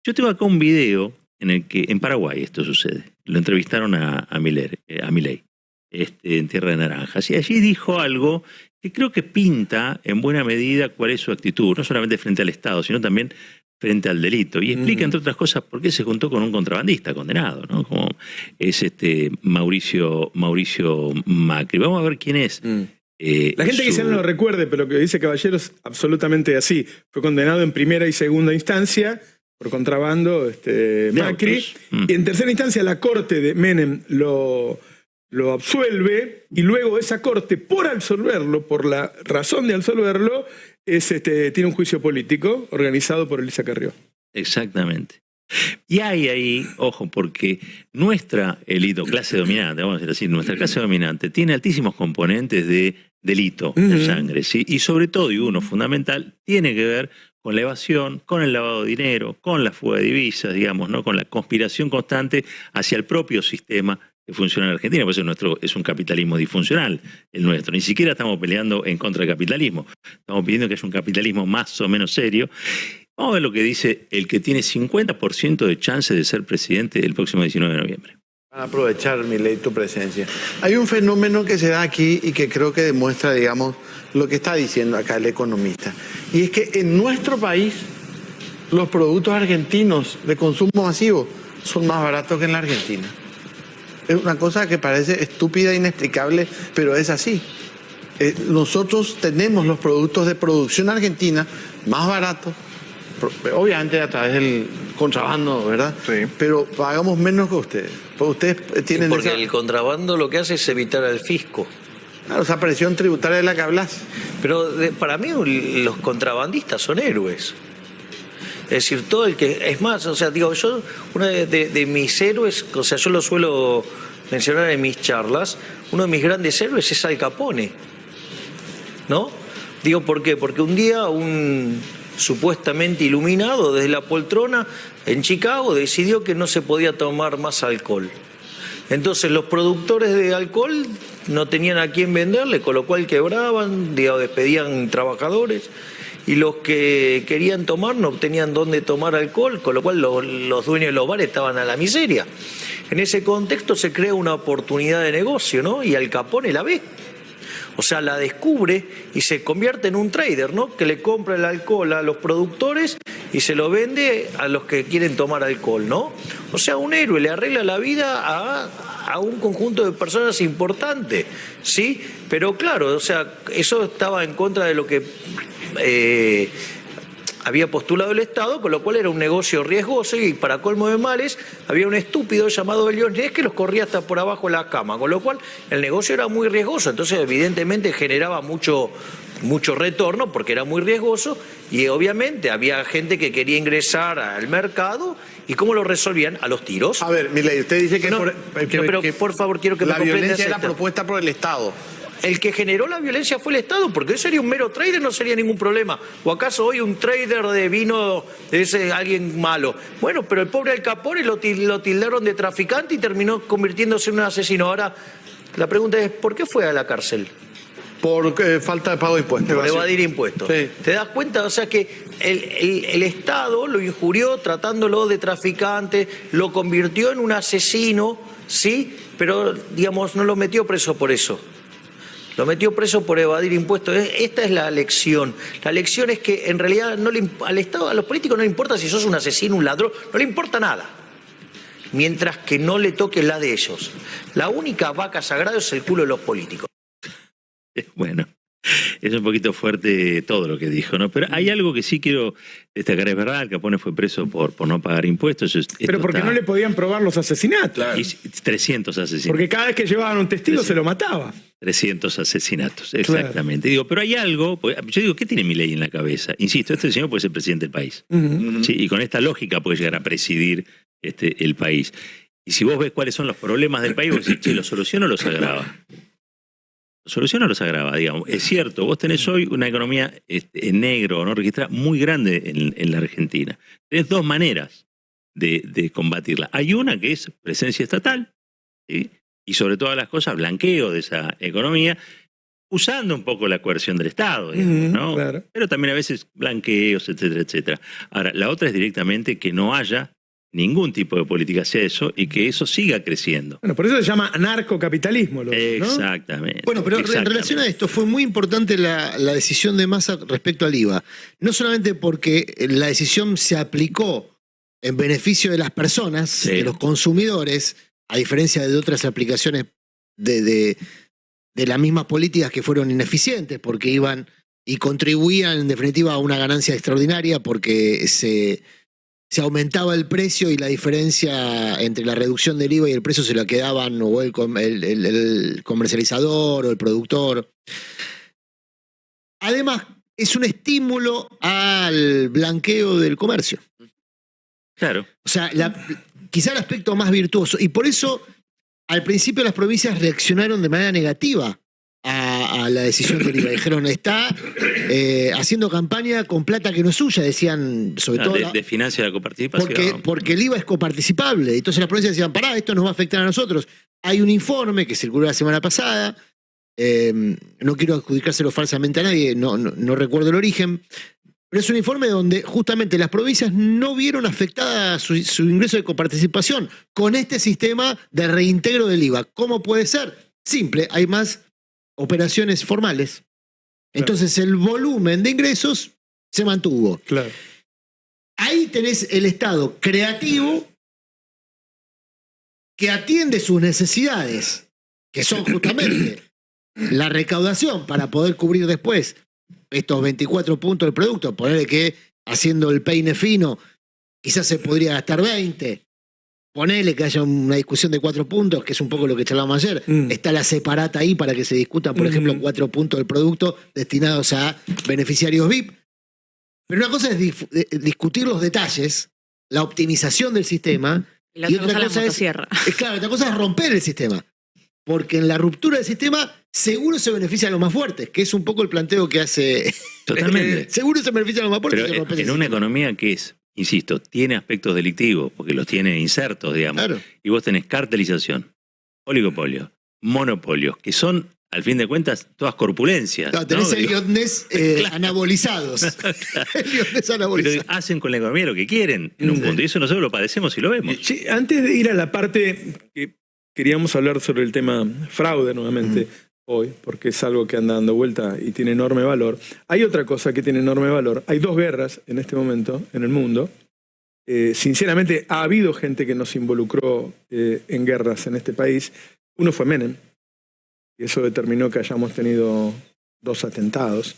Yo tengo acá un video en el que en Paraguay esto sucede. Lo entrevistaron a Milei. En Tierra de Naranjas. Y allí dijo algo que creo que pinta en buena medida cuál es su actitud, no solamente frente al Estado, sino también frente al delito. Y explica, entre otras cosas, por qué se juntó con un contrabandista condenado, ¿no? Como es Mauricio Macri. Vamos a ver quién es. La gente quizá no lo recuerde, pero lo que dice Caballero es absolutamente así. Fue condenado en primera y segunda instancia por contrabando Macri. Y en tercera instancia la corte de Menem lo absuelve, y luego esa corte, por absolverlo, por la razón de absolverlo, tiene un juicio político organizado por Elisa Carrió. Exactamente. Y hay ahí, ojo, porque nuestra élite, clase dominante, vamos a decir así, nuestra clase dominante tiene altísimos componentes de delito de sangre, ¿sí? Y sobre todo, y uno fundamental, tiene que ver con la evasión, con el lavado de dinero, con la fuga de divisas, digamos, ¿no? Con la conspiración constante hacia el propio sistema que funciona en Argentina. Por eso nuestro es un capitalismo disfuncional, el nuestro. Ni siquiera estamos peleando en contra del capitalismo. Estamos pidiendo que haya un capitalismo más o menos serio. Vamos a ver lo que dice el que tiene 50% de chance de ser presidente el próximo 19 de noviembre. Para aprovechar, Milei, tu presencia. Hay un fenómeno que se da aquí y que creo que demuestra, digamos, lo que está diciendo acá el economista. Y es que en nuestro país los productos argentinos de consumo masivo son más baratos que en la Argentina. Es una cosa que parece estúpida e inexplicable, pero es así. Nosotros tenemos los productos de producción argentina más baratos, obviamente a través contrabando, ¿verdad? Sí. Pero pagamos menos que ustedes. Porque ustedes tienen Porque esa, el contrabando lo que hace es evitar al fisco. claro, esa presión tributaria de la que hablas. Pero para mí los contrabandistas son héroes. Es decir, todo el que... Es más, o sea, digo, yo, uno de mis héroes, o sea, yo lo suelo mencionar en mis charlas, uno de mis grandes héroes es Al Capone. ¿No? Digo, ¿por qué? Porque un día un supuestamente iluminado desde la poltrona en Chicago decidió que no se podía tomar más alcohol. Entonces los productores de alcohol no tenían a quién venderle, con lo cual quebraban, digo, despedían trabajadores, y los que querían tomar no tenían dónde tomar alcohol, con lo cual los dueños de los bares estaban a la miseria. En ese contexto se crea una oportunidad de negocio, ¿no? Y Al Capone la ve. O sea, la descubre y se convierte en un trader, ¿no? Que le compra el alcohol a los productores y se lo vende a los que quieren tomar alcohol, ¿no? O sea, un héroe le arregla la vida a un conjunto de personas importante, ¿sí? Pero claro, o sea, eso estaba en contra de lo que había postulado el Estado, con lo cual era un negocio riesgoso, y para colmo de males había un estúpido llamado Belionés que los corría hasta por abajo de la cama, con lo cual el negocio era muy riesgoso. Entonces evidentemente generaba mucho retorno porque era muy riesgoso, y obviamente había gente que quería ingresar al mercado. ¿Y cómo lo resolvían? A los tiros. A ver, Milei, usted dice que, pero por favor, quiero que me la comprendas violencia era esta. propuesta por el Estado. El que generó la violencia fue el Estado, porque eso sería un mero trader, no sería ningún problema. ¿O acaso hoy un trader de vino es alguien malo? Bueno, pero el pobre Al Capone lo tildaron de traficante y terminó convirtiéndose en un asesino. Ahora, la pregunta es, ¿por qué fue a la cárcel? Por falta de pago de impuestos. Por evadir impuestos. Sí. ¿Te das cuenta? O sea que el Estado lo injurió tratándolo de traficante, lo convirtió en un asesino, ¿sí? Pero, digamos, no lo metió preso por eso. Lo metió preso por evadir impuestos. Esta es la lección. La lección es que en realidad al Estado, a los políticos no le importa si sos un asesino, un ladrón, no le importa nada. Mientras que no le toques la de ellos. La única vaca sagrada es el culo de los políticos. Bueno, es un poquito fuerte todo lo que dijo, ¿no? Pero hay algo que sí quiero destacar. Es verdad, Al Capone fue preso por no pagar impuestos. Pero porque no le podían probar los asesinatos. Claro. 300 asesinatos. Porque cada vez que llevaban un testigo se lo mataba. 300 asesinatos, exactamente. Digo, pero hay algo, yo digo, ¿qué tiene Milei en la cabeza? Insisto, este señor puede ser presidente del país. Sí, y con esta lógica puede llegar a presidir el país. Y si vos ves cuáles son los problemas del país, vos decís, che, ¿los soluciona o los agrava? ¿Los soluciona o los agrava? Digamos, es cierto, vos tenés hoy una economía en negro, ¿no? Registrada muy grande en la Argentina. Tenés dos maneras de combatirla. Hay una que es presencia estatal, ¿sí? Y sobre todas las cosas, blanqueo de esa economía, usando un poco la coerción del Estado, digamos, ¿no? Claro. Pero también a veces blanqueos, etcétera, etcétera. Ahora, la otra es directamente que no haya ningún tipo de política hacia eso y que eso siga creciendo. Bueno, por eso se llama anarcocapitalismo. ¿No? Exactamente. Bueno, pero en relación a esto fue muy importante la decisión de Massa respecto al IVA. No solamente porque la decisión se aplicó en beneficio de las personas, Sí. de los consumidores, a diferencia de otras aplicaciones de las mismas políticas que fueron ineficientes, porque iban y contribuían en definitiva a una ganancia extraordinaria porque se aumentaba el precio y la diferencia entre la reducción del IVA y el precio se la quedaban o el comercializador o el productor. Además, es un estímulo al blanqueo del comercio. Claro. O sea, quizá el aspecto más virtuoso. Y por eso, al principio las provincias reaccionaron de manera negativa a la decisión del IVA. Dijeron, está haciendo campaña con plata que no es suya, decían, sobre todo... De financia la coparticipación. Porque el IVA es coparticipable. Entonces las provincias decían, pará, esto nos va a afectar a nosotros. Hay un informe que circuló la semana pasada, no quiero adjudicárselo falsamente a nadie, no recuerdo el origen, pero es un informe donde justamente las provincias no vieron afectada su ingreso de coparticipación con este sistema de reintegro del IVA. ¿Cómo puede ser? Simple, hay más operaciones formales. Entonces el volumen de ingresos se mantuvo. Claro. Ahí tenés el Estado creativo que atiende sus necesidades, que son justamente la recaudación para poder cubrir después estos 24 puntos del producto. Ponerle que haciendo el peine fino quizás se podría gastar 20. Ponele que haya una discusión de 4 puntos, que es un poco lo que charlábamos ayer. Está la separata ahí para que se discutan, por ejemplo, 4 puntos del producto destinados a beneficiarios VIP. Pero una cosa es discutir los detalles, la optimización del sistema, y otra cosa otra cosa es romper el sistema. Porque en la ruptura del sistema seguro se beneficia a los más fuertes, que es un poco el planteo que hace. Totalmente. Seguro se beneficia a los más fuertes. Pero en una economía que es, insisto, tiene aspectos delictivos, porque los tiene insertos, digamos. Claro. Y vos tenés cartelización, oligopolio, monopolios, que son, al fin de cuentas, todas corpulencias. No, tenés heliodnes anabolizados. Heliodnes anabolizados. Pero hacen con la economía lo que quieren en un punto. Y eso nosotros lo padecemos y lo vemos. Sí, antes de ir a la parte que queríamos hablar sobre el tema fraude nuevamente hoy, porque es algo que anda dando vuelta y tiene enorme valor. Hay otra cosa que tiene enorme valor. Hay 2 guerras en este momento en el mundo. Sinceramente, ha habido gente que nos involucró en guerras en este país. Uno fue Menem, y eso determinó que hayamos tenido 2 atentados.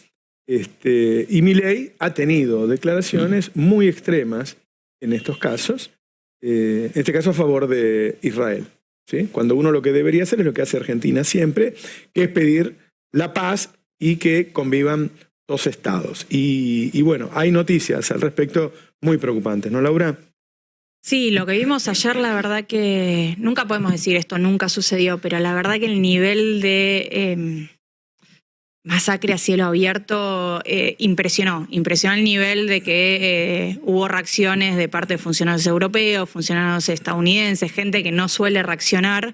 Y Milei ha tenido declaraciones muy extremas en estos casos, en este caso a favor de Israel. ¿Sí? Cuando uno lo que debería hacer es lo que hace Argentina siempre, que es pedir la paz y que convivan 2 estados. Y bueno, hay noticias al respecto muy preocupantes, ¿no, Laura? Sí, lo que vimos ayer, la verdad que nunca podemos decir esto, nunca sucedió, pero la verdad que el nivel de masacre a cielo abierto impresionó el nivel de que hubo reacciones de parte de funcionarios europeos, funcionarios estadounidenses, gente que no suele reaccionar,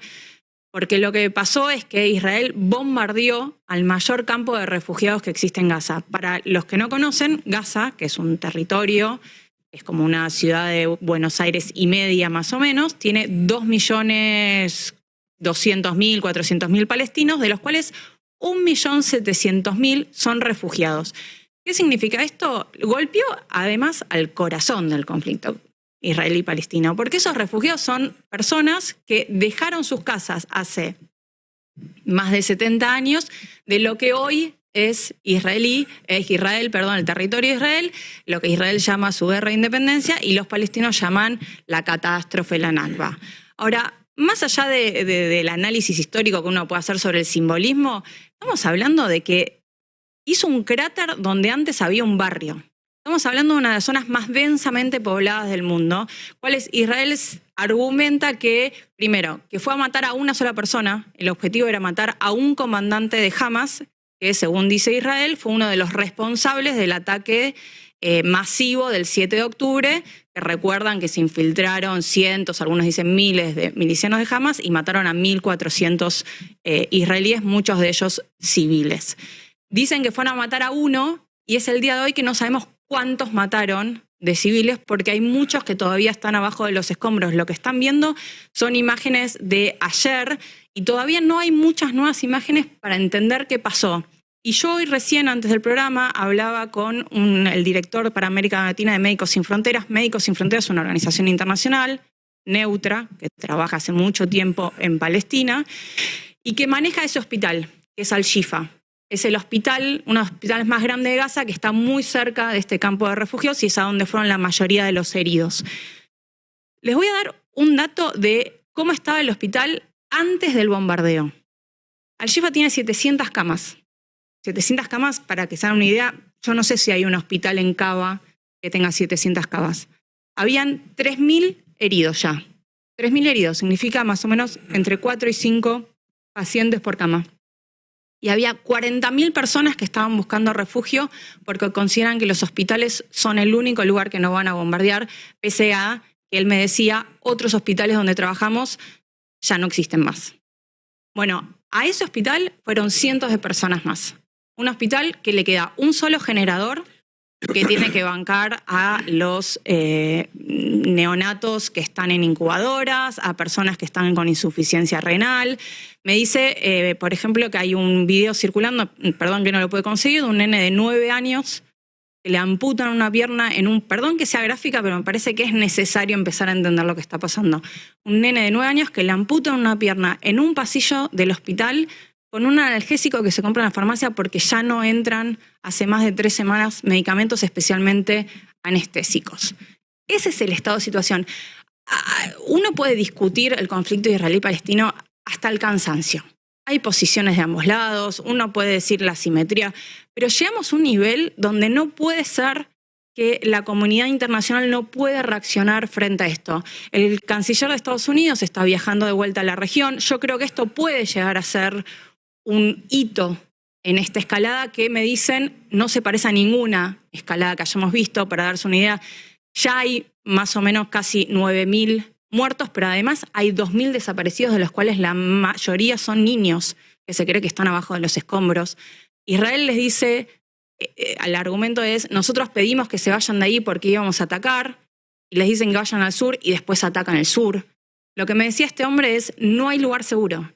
porque lo que pasó es que Israel bombardeó al mayor campo de refugiados que existe en Gaza. Para los que no conocen, Gaza, que es un territorio, es como una ciudad de Buenos Aires y media más o menos, tiene 2.200.000, 400.000 palestinos, de los cuales 1.700.000 son refugiados. ¿Qué significa esto? Golpeó además al corazón del conflicto israelí-palestino, porque esos refugiados son personas que dejaron sus casas hace más de 70 años de lo que hoy es Israel, el territorio de Israel, lo que Israel llama su guerra de independencia y los palestinos llaman la catástrofe, la Nakba. Ahora, más allá del análisis histórico que uno puede hacer sobre el simbolismo, estamos hablando de que hizo un cráter donde antes había un barrio. Estamos hablando de una de las zonas más densamente pobladas del mundo, cuales Israel argumenta que, primero, que fue a matar a una sola persona, el objetivo era matar a un comandante de Hamas, que según dice Israel fue uno de los responsables del ataque masivo del 7 de octubre, que recuerdan que se infiltraron cientos, algunos dicen miles de milicianos de Hamas y mataron a 1.400 israelíes, muchos de ellos civiles. Dicen que fueron a matar a uno y es el día de hoy que no sabemos cuántos mataron de civiles porque hay muchos que todavía están abajo de los escombros. Lo que están viendo son imágenes de ayer y todavía no hay muchas nuevas imágenes para entender qué pasó. Y yo hoy recién, antes del programa, hablaba con el director para América Latina de Médicos Sin Fronteras. Médicos Sin Fronteras es una organización internacional, neutra, que trabaja hace mucho tiempo en Palestina y que maneja ese hospital, que es Al-Shifa. Es el hospital, uno de los hospitales más grandes de Gaza, que está muy cerca de este campo de refugiados y es a donde fueron la mayoría de los heridos. Les voy a dar un dato de cómo estaba el hospital antes del bombardeo. Al-Shifa tiene 700 camas. 700 camas, para que se hagan una idea, yo no sé si hay un hospital en Cava que tenga 700 camas. Habían 3.000 heridos ya. 3.000 heridos significa más o menos entre 4 y 5 pacientes por cama. Y había 40.000 personas que estaban buscando refugio porque consideran que los hospitales son el único lugar que no van a bombardear, pese a que él me decía, otros hospitales donde trabajamos ya no existen más. Bueno, a ese hospital fueron cientos de personas más. Un hospital que le queda un solo generador que tiene que bancar a los neonatos que están en incubadoras, a personas que están con insuficiencia renal. Me dice, por ejemplo, que hay un video circulando, perdón que no lo pude conseguir, de un nene de 9 años que le amputan una pierna perdón que sea gráfica, pero me parece que es necesario empezar a entender lo que está pasando. Un nene de 9 años que le amputan una pierna en un pasillo del hospital con un analgésico que se compra en la farmacia porque ya no entran hace más de 3 semanas medicamentos especialmente anestésicos. ese es el estado de situación. Uno puede discutir el conflicto israelí-palestino hasta el cansancio. Hay posiciones de ambos lados, uno puede decir la asimetría, pero llegamos a un nivel donde no puede ser que la comunidad internacional no puede reaccionar frente a esto. El canciller de Estados Unidos está viajando de vuelta a la región. Yo creo que esto puede llegar a ser un hito en esta escalada que me dicen no se parece a ninguna escalada que hayamos visto. Para darse una idea, ya hay más o menos casi 9.000 muertos, pero además hay 2.000 desaparecidos, de los cuales la mayoría son niños que se cree que están abajo de los escombros. Israel les dice, el argumento es, nosotros pedimos que se vayan de ahí porque íbamos a atacar, y les dicen que vayan al sur y después atacan el sur. Lo que me decía este hombre es, no hay lugar seguro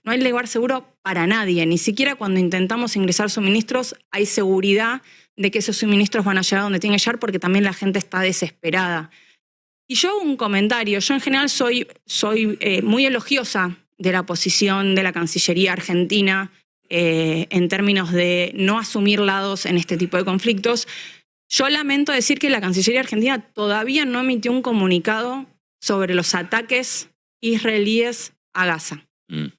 para nadie, ni siquiera cuando intentamos ingresar suministros hay seguridad de que esos suministros van a llegar donde tienen que llegar porque también la gente está desesperada. Y yo hago un comentario, yo en general soy muy elogiosa de la posición de la Cancillería argentina en términos de no asumir lados en este tipo de conflictos. Yo lamento decir que la Cancillería argentina todavía no emitió un comunicado sobre los ataques israelíes a Gaza.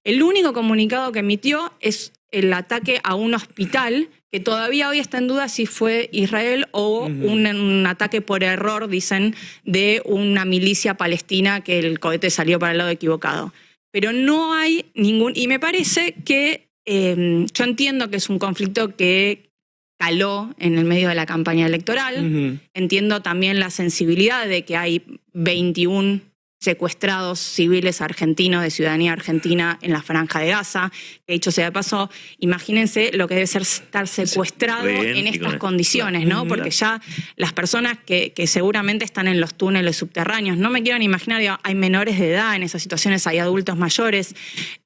El único comunicado que emitió es el ataque a un hospital que todavía hoy está en duda si fue Israel o un ataque por error, dicen, de una milicia palestina que el cohete salió para el lado equivocado. Pero no hay ningún... Y me parece que yo entiendo que es un conflicto que caló en el medio de la campaña electoral. Entiendo también la sensibilidad de que hay 21 secuestrados civiles argentinos de ciudadanía argentina en la Franja de Gaza. Que dicho sea de paso, imagínense lo que debe ser estar secuestrado en estas condiciones, ¿no? Porque ya las personas que seguramente están en los túneles subterráneos, no me quiero ni imaginar, digo, hay menores de edad en esas situaciones, hay adultos mayores.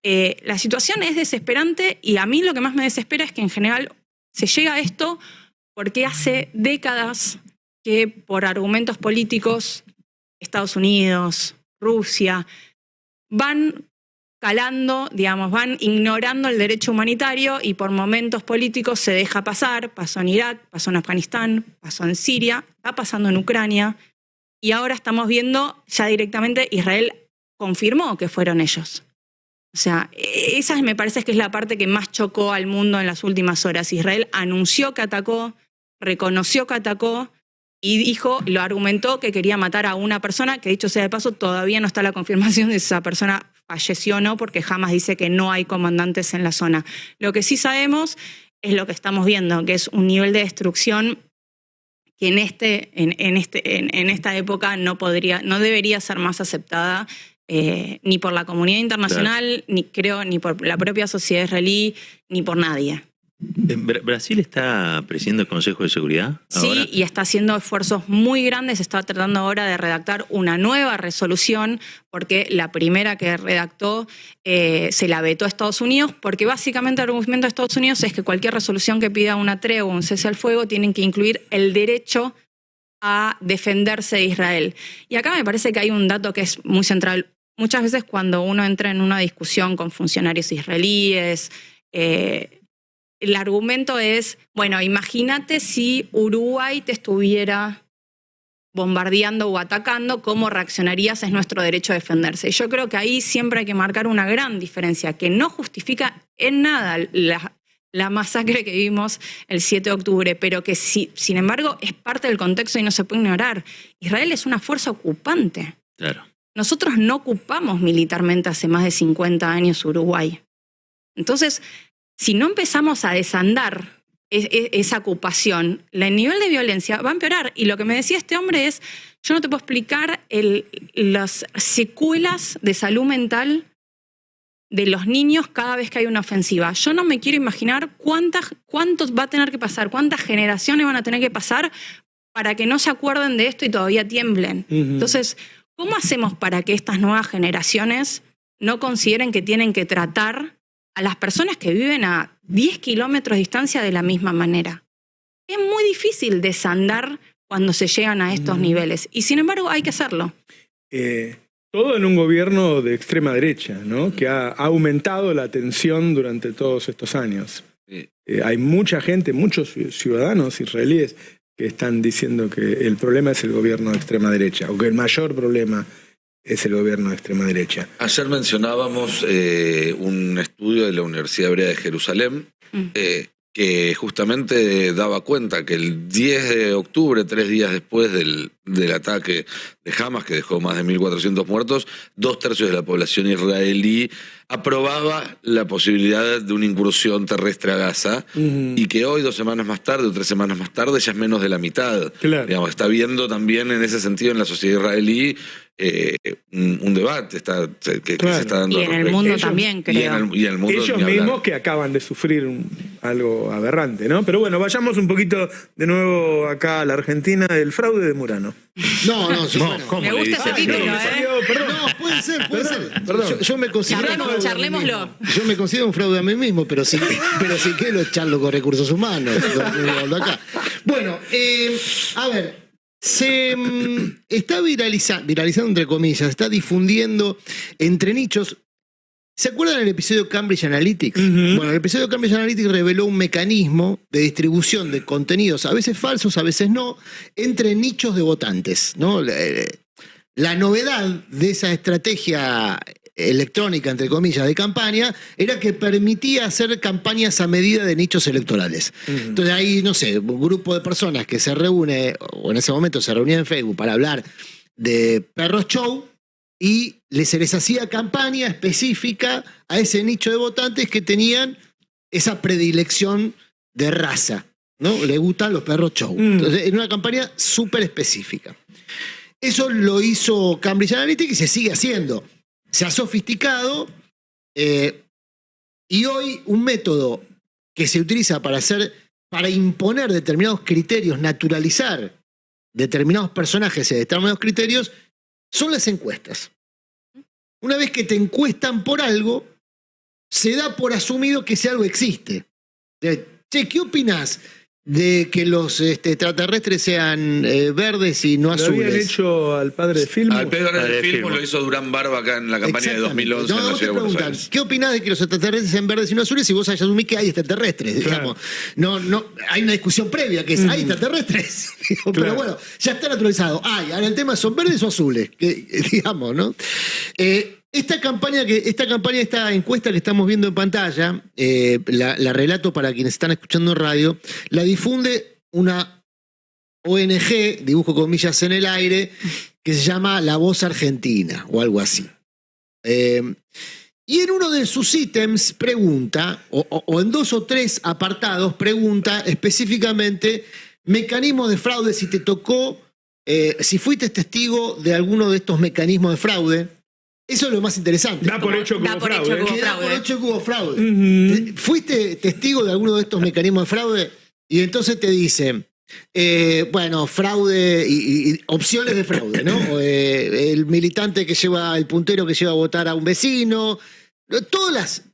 La situación es desesperante y a mí lo que más me desespera es que en general se llega a esto porque hace décadas que por argumentos políticos Estados Unidos, Rusia, van calando, digamos, van ignorando el derecho humanitario y por momentos políticos se deja pasar. Pasó en Irak, pasó en Afganistán, pasó en Siria, está pasando en Ucrania y ahora estamos viendo ya directamente Israel confirmó que fueron ellos. O sea, esa me parece que es la parte que más chocó al mundo en las últimas horas. Israel anunció que atacó, reconoció que atacó, y dijo, lo argumentó que quería matar a una persona, que dicho sea de paso, todavía no está la confirmación de si esa persona falleció o no, porque Hamas dice que no hay comandantes en la zona. Lo que sí sabemos es lo que estamos viendo, que es un nivel de destrucción que en esta época no debería ser más aceptada ni por la comunidad internacional, claro, ni por la propia sociedad israelí, ni por nadie. ¿Brasil está presidiendo el Consejo de Seguridad ahora? Sí, y está haciendo esfuerzos muy grandes. Está tratando ahora de redactar una nueva resolución, porque la primera que redactó se la vetó a Estados Unidos, porque básicamente el argumento de Estados Unidos es que cualquier resolución que pida una tregua o un cese al fuego tienen que incluir el derecho a defenderse de Israel. Y acá me parece que hay un dato que es muy central. Muchas veces cuando uno entra en una discusión con funcionarios israelíes, el argumento es, bueno, imagínate si Uruguay te estuviera bombardeando o atacando, ¿cómo reaccionarías? Es nuestro derecho a defenderse. Y yo creo que ahí siempre hay que marcar una gran diferencia, que no justifica en nada la masacre que vimos el 7 de octubre, pero que sin embargo es parte del contexto y no se puede ignorar. Israel es una fuerza ocupante. Claro. Nosotros no ocupamos militarmente hace más de 50 años Uruguay. Entonces, si no empezamos a desandar esa ocupación, el nivel de violencia va a empeorar. Y lo que me decía este hombre es, yo no te puedo explicar las secuelas de salud mental de los niños cada vez que hay una ofensiva. Yo no me quiero imaginar cuántos va a tener que pasar, cuántas generaciones van a tener que pasar para que no se acuerden de esto y todavía tiemblen. Entonces, ¿cómo hacemos para que estas nuevas generaciones no consideren que tienen que tratar a las personas que viven a 10 kilómetros de distancia de la misma manera? Es muy difícil desandar cuando se llegan a estos niveles y sin embargo hay que hacerlo. Todo en un gobierno de extrema derecha, ¿no? Que ha aumentado la tensión durante todos estos años. Hay mucha gente, muchos ciudadanos israelíes que están diciendo que el problema es el gobierno de extrema derecha, o que el mayor problema es el gobierno de extrema derecha. Ayer mencionábamos un estudio de la Universidad Hebrea de Jerusalén que justamente daba cuenta que el 10 de octubre, 3 días después del ataque de Hamas, que dejó más de 1.400 muertos, 2/3 de la población israelí aprobaba la posibilidad de una incursión terrestre a Gaza, y que hoy, 2 semanas más tarde o 3 semanas más tarde, ya es menos de la mitad. Claro. Digamos, está viendo también en ese sentido en la sociedad israelí un debate que se está dando. Y en el mundo también, creo. Y en el mundo Ellos ni hablar. mismos que acaban de sufrir algo aberrante, ¿no? Pero bueno, vayamos un poquito de nuevo acá a la Argentina, el fraude de Murano. No, ¿Cómo Me le gusta dice ese título, Perdón. No, puede ser. Perdón. Yo me considero Charlémoslo. Yo me considero un fraude a mí mismo, pero sí quiero echarlo con recursos humanos. Acá. Bueno, a ver, se está viralizando entre comillas, está difundiendo entre nichos. ¿Se acuerdan del episodio Cambridge Analytics? Bueno, el episodio Cambridge Analytics reveló un mecanismo de distribución de contenidos, a veces falsos, a veces no, entre nichos de votantes, ¿no? La novedad de esa estrategia electrónica, entre comillas, de campaña, era que permitía hacer campañas a medida de nichos electorales. Entonces ahí, no sé, un grupo de personas que se reúne, o en ese momento se reunía en Facebook para hablar de perros show, y se les hacía campaña específica a ese nicho de votantes que tenían esa predilección de raza, ¿no? Le gustan los perros show. Entonces, en una campaña súper específica. Eso lo hizo Cambridge Analytica y se sigue haciendo. Se ha sofisticado y hoy un método que se utiliza para imponer determinados criterios, naturalizar determinados personajes y determinados criterios, son las encuestas. Una vez que te encuestan por algo, se da por asumido que ese algo existe. Che, ¿qué opinás de que los extraterrestres sean verdes y no azules? Lo habían hecho al padre de Filmo. Al padre de Filmo lo hizo Durán Barba acá en la campaña de 2011 en la ciudad de Buenos Aires. ¿Qué opinás de que los extraterrestres sean verdes y no azules si vos asumís que hay extraterrestres? Claro. Digamos. No, hay una discusión previa que es, ¿hay extraterrestres? Pero bueno, ya está naturalizado. Ahora el tema son verdes o azules, digamos, ¿no? Esta encuesta que estamos viendo en pantalla, la relato para quienes están escuchando en radio, la difunde una ONG, dibujo comillas en el aire, que se llama La Voz Argentina o algo así. Y en uno de sus ítems pregunta, o en 2 o 3 apartados, pregunta específicamente mecanismos de fraude, si te tocó, si fuiste testigo de alguno de estos mecanismos de fraude. Eso es lo más interesante. Da por hecho que hubo fraude. ¿Fuiste testigo de alguno de estos mecanismos de fraude? Y entonces te dicen, bueno, fraude y opciones de fraude, ¿no? El militante el puntero que lleva a votar a un vecino, todas las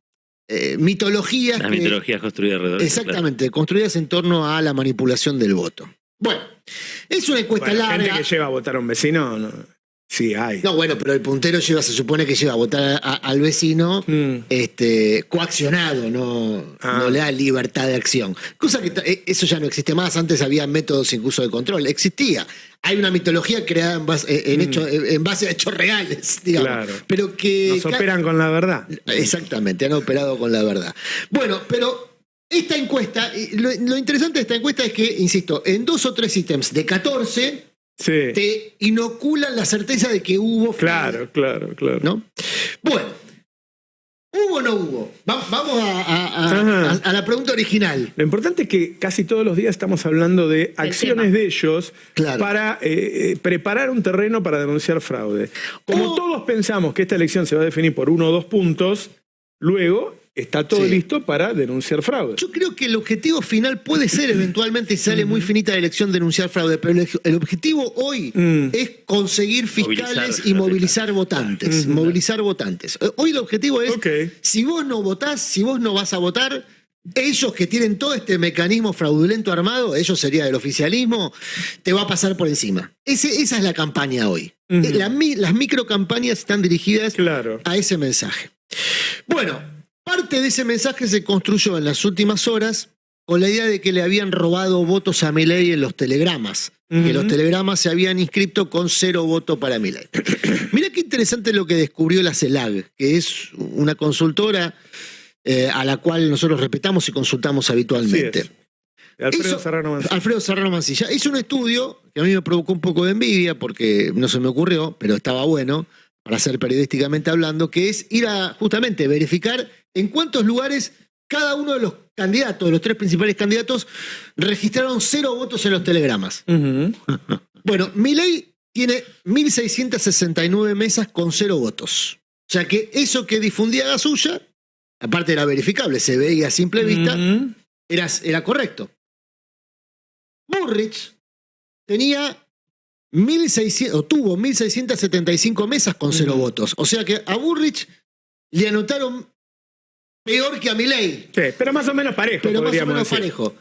mitologías. Las mitologías construidas alrededor. Exactamente, construidas en torno a la manipulación del voto. Bueno, es una encuesta larga. Gente que lleva a votar a un vecino, no. Sí, hay. No, bueno, pero el puntero se supone que lleva a votar al vecino coaccionado, no le da libertad de acción. Cosa que eso ya no existe más. Antes había métodos incluso de control. Existía. Hay una mitología creada en base a hechos reales, digamos. Claro. Pero que nos operan con la verdad. Exactamente, han operado con la verdad. Bueno, pero esta encuesta, lo interesante de esta encuesta es que, insisto, en 2 o 3 ítems de 14... Sí. te inoculan la certeza de que hubo fraude. Claro. ¿No? Bueno, ¿hubo o no hubo? Vamos a la pregunta original. Lo importante es que casi todos los días estamos hablando de acciones de ellos para preparar un terreno para denunciar fraude. Como todos pensamos que esta elección se va a definir por 1 o 2 puntos, luego está todo listo para denunciar fraude. Yo creo que el objetivo final puede ser, eventualmente, si sale muy finita la elección, denunciar fraude, pero el objetivo hoy es conseguir fiscales y movilizar votantes. Movilizar votantes. Hoy el objetivo es, si vos no votás, si vos no vas a votar, ellos que tienen todo este mecanismo fraudulento armado, ellos sería del oficialismo, te va a pasar por encima. Esa es la campaña hoy. Las microcampañas están dirigidas a ese mensaje. Bueno, parte de ese mensaje se construyó en las últimas horas con la idea de que le habían robado votos a Milei en los telegramas. Que los telegramas se habían inscrito con 0 voto para Milei. Mirá qué interesante lo que descubrió la CELAC, que es una consultora a la cual nosotros respetamos y consultamos habitualmente. Alfredo Serrano Mancilla hizo un estudio que a mí me provocó un poco de envidia porque no se me ocurrió, pero estaba bueno para hacer periodísticamente hablando, que es ir a justamente verificar en cuántos lugares cada uno de los candidatos, de los 3 principales candidatos, registraron 0 votos en los telegramas. Bueno, Milei tiene 1.669 mesas con 0 votos. O sea que eso que difundía Gasulla, aparte era verificable, se veía a simple vista, era correcto. Bullrich tenía 1.600, o tuvo 1.675 mesas con 0 votos. O sea que a Bullrich le anotaron peor que a Milei. Sí, pero más o menos parejo. Pero más o podríamos menos decir. parejo.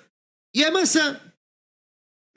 Y a Massa,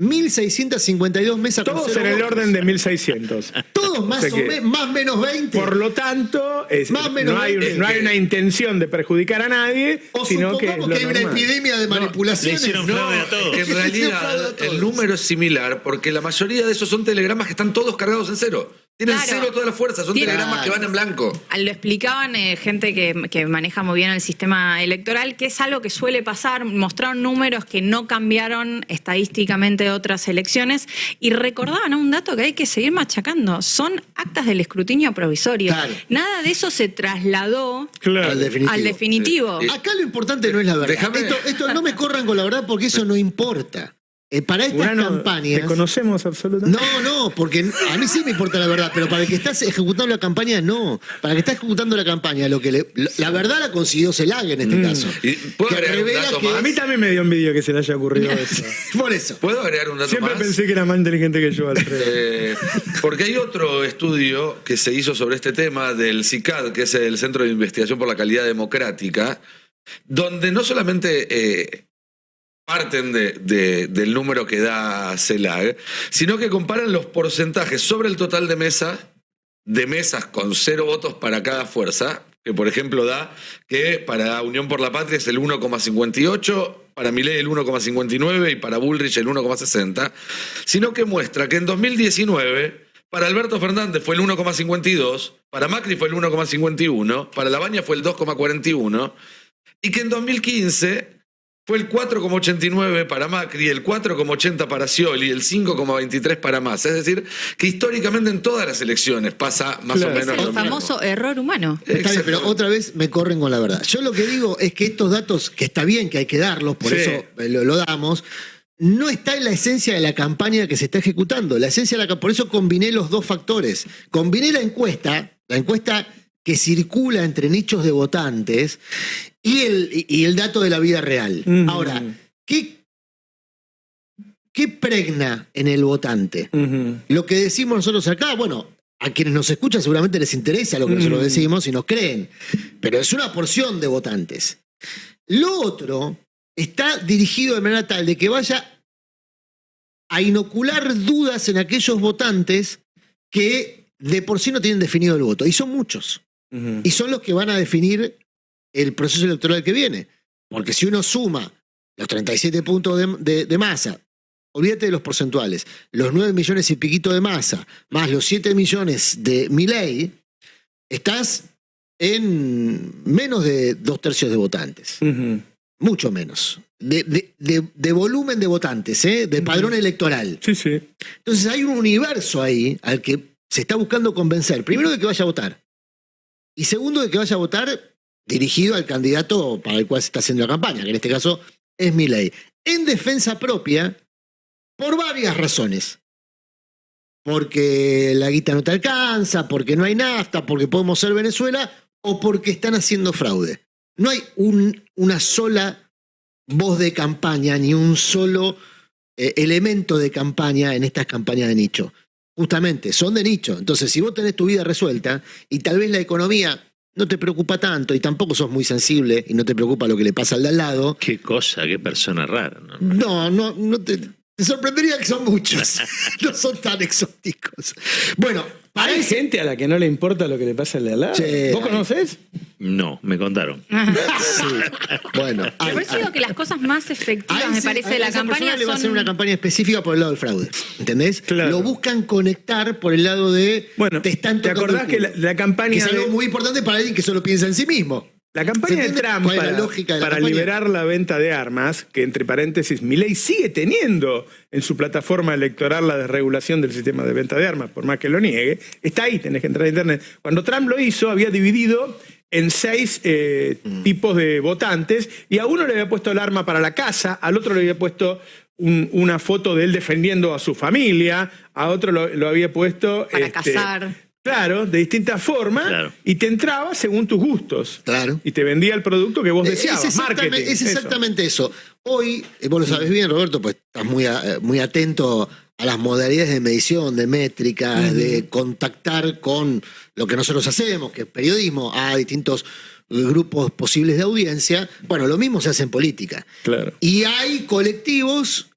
1.652 mesas con Todos 0 en el votos. orden de 1.600. Todos más O sea que, más menos 20. Por lo tanto, Más menos no hay 20. una intención de perjudicar a nadie, O sino que, supongamos que hay una epidemia de manipulaciones. le hicieron fraude a todos. En Le hicieron fraude a realidad, todos. el número es similar porque la mayoría de esos son telegramas que están todos cargados en 0. Tienen Claro. 0 todas las fuerzas, son Tiene- telegramas que van en blanco. Lo explicaban gente que maneja muy bien el sistema electoral, que es algo que suele pasar. Mostraron números que no cambiaron estadísticamente de otras elecciones y recordaban un dato que hay que seguir machacando. Son actas del escrutinio provisorio. Claro. Nada de eso se trasladó Claro. Al definitivo. al definitivo. Sí. Acá lo importante no es la verdad. Déjame- Esto no me corran con la verdad porque eso no importa. Para estas Urano, campañas. ¿te conocemos absolutamente? No, porque a mí sí me importa la verdad, pero para el que estás ejecutando la campaña, no. Para el que está ejecutando la campaña, la verdad la consiguió CELAC en este caso. Y ¿puedo Que agregar un revela dato que- más? A mí también me dio envidia que se le haya ocurrido eso. Por eso. ¿Puedo agregar un dato Siempre más? pensé que era más inteligente que yo, Alfredo. Porque hay otro estudio que se hizo sobre este tema del CICAD, que es el Centro de Investigación por la Calidad Democrática, donde no solamente parten del número que da CELAC, sino que comparan los porcentajes sobre el total de mesas con 0 votos para cada fuerza, que por ejemplo da que para Unión por la Patria es el 1,58%, para Milei el 1,59% y para Bullrich el 1,60%, sino que muestra que en 2019 para Alberto Fernández fue el 1,52%, para Macri fue el 1,51%, para Labaña fue el 2,41%, y que en 2015 fue el 4,89 para Macri, el 4,80 para Scioli, el 5,23 para Massa. Es decir, que históricamente en todas las elecciones pasa más Claro. o Es menos el lo famoso mismo. error humano. Está bien, Exacto. pero otra vez me corren con la verdad. Yo lo que digo es que estos datos, que está bien que hay que darlos, por Sí. eso lo damos, no está en la esencia de la campaña que se está ejecutando. La esencia de por eso combiné los dos factores. Combiné la encuesta que circula entre nichos de votantes y el dato de la vida real. Ujú. Ahora, ¿qué pregna en el votante? Lo que decimos nosotros acá, bueno, a quienes nos escuchan seguramente les interesa lo que nosotros decimos y nos creen, pero es una porción de votantes. Lo otro está dirigido de manera tal de que vaya a inocular dudas en aquellos votantes que de por sí no tienen definido el voto, y son muchos. Y son los que van a definir el proceso electoral que viene. Porque si uno suma los 37 puntos de Massa, olvídate de los porcentuales, los 9 millones y piquito de Massa, más los 7 millones de Milei, estás en menos de 2/3 de votantes. Mucho menos. De volumen de votantes, de padrón electoral. Sí, sí. Entonces hay un universo ahí al que se está buscando convencer. Primero, de que vaya a votar. Y segundo, de que vaya a votar dirigido al candidato para el cual se está haciendo la campaña, que en este caso es Milei. En defensa propia, por varias razones. Porque la guita no te alcanza, porque no hay nafta, porque podemos ser Venezuela, o porque están haciendo fraude. No hay una sola voz de campaña, ni un solo elemento de campaña en estas campañas de nicho. Justamente, son de nicho. Entonces, si vos tenés tu vida resuelta y tal vez la economía no te preocupa tanto y tampoco sos muy sensible y no te preocupa lo que le pasa al de al lado, Qué cosa, qué persona rara. ¿No? no te... Te sorprendería que son muchos. No son tan exóticos. Bueno, Hay gente a la que no le importa lo que le pasa al de al lado. Che, ¿Vos conocés? No, me contaron. Sí. Bueno, Pero por eso digo que las cosas más efectivas, me parece, de la campaña le va a hacer son... una campaña específica por el lado del fraude. ¿Entendés? Claro. Lo buscan conectar por el lado de Bueno, te están ¿te tocando acordás el que culo? la campaña Que es algo de- muy importante para alguien que solo piensa en sí mismo. La campaña ¿Se de entiende Trump cuál es la para, lógica de la para campaña? liberar la venta de armas, que entre paréntesis, Milei sigue teniendo en su plataforma electoral la desregulación del sistema de venta de armas, por más que lo niegue, está ahí, tenés que entrar a internet. Cuando Trump lo hizo, había dividido en 6 tipos de votantes, y a uno le había puesto el arma para la casa, al otro le había puesto una foto de él defendiendo a su familia, a otro lo había puesto... Para cazar. Claro, de distintas formas, Claro. y te entraba según tus gustos. Claro. Y te vendía el producto que vos deseabas, marketing. Es exactamente eso. Hoy, vos lo sabés bien, Roberto, pues estás muy atento a las modalidades de medición, de métricas, de contactar con lo que nosotros hacemos, que es periodismo, a distintos grupos posibles de audiencia. Bueno, lo mismo se hace en política. Claro. Y hay colectivos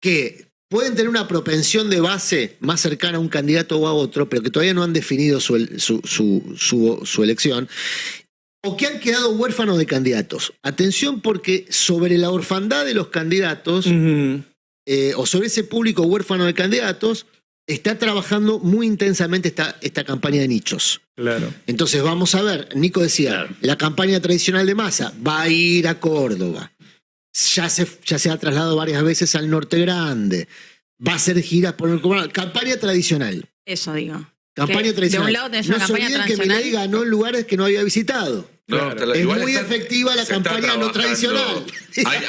que pueden tener una propensión de base más cercana a un candidato o a otro, pero que todavía no han definido su elección, o que han quedado huérfanos de candidatos. Atención, porque sobre la orfandad de los candidatos, o sobre ese público huérfano de candidatos, está trabajando muy intensamente esta campaña de nichos. Claro. Entonces vamos a ver, Nico decía, Claro. la campaña tradicional de Massa va a ir a Córdoba. Ya se ha trasladado varias veces al Norte Grande. Va a hacer giras por el comunal. Campaña tradicional. Eso digo. Campaña Que tradicional. De un lado tenés No una se campaña olviden que tradicional. Milei ganó en lugares que no había visitado. Claro. Es igual muy efectiva la se está campaña no trabajando. tradicional.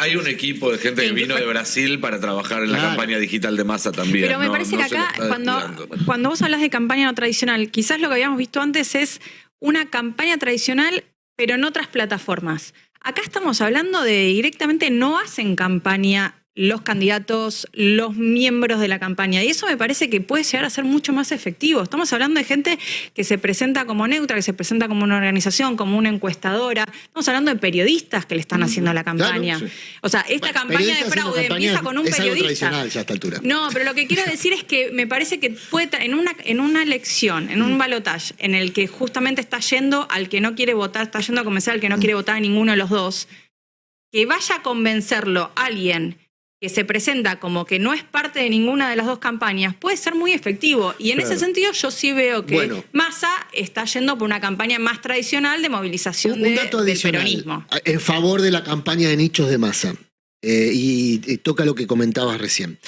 Hay un equipo de gente que vino de Brasil para trabajar en la Claro. campaña digital de Massa también. Pero me No- parece no que se lo acá, está descuidando. cuando vos hablas de campaña no tradicional, quizás lo que habíamos visto antes es una campaña tradicional, pero en otras plataformas. Acá estamos hablando de directamente no hacen campaña los candidatos, los miembros de la campaña. Y eso me parece que puede llegar a ser mucho más efectivo. Estamos hablando de gente que se presenta como neutra, que se presenta como una organización, como una encuestadora. Estamos hablando de periodistas que le están haciendo la campaña. Claro, sí. O sea, esta Bueno, campaña de periodistas haciendo fraude campaña empieza con un es algo periodista. tradicional ya a esta altura. No, pero lo que quiero decir es que me parece que puede en una elección, en un balotaje, en el que justamente está yendo al que no quiere votar, está yendo a convencer al que no quiere votar a ninguno de los dos, que vaya a convencerlo alguien que se presenta como que no es parte de ninguna de las dos campañas, puede ser muy efectivo. Y en Claro. ese sentido yo sí veo que Bueno. Massa está yendo por una campaña más tradicional de movilización Un dato del adicional peronismo. en favor de la campaña de nichos de Massa. Y toca lo que comentabas recién.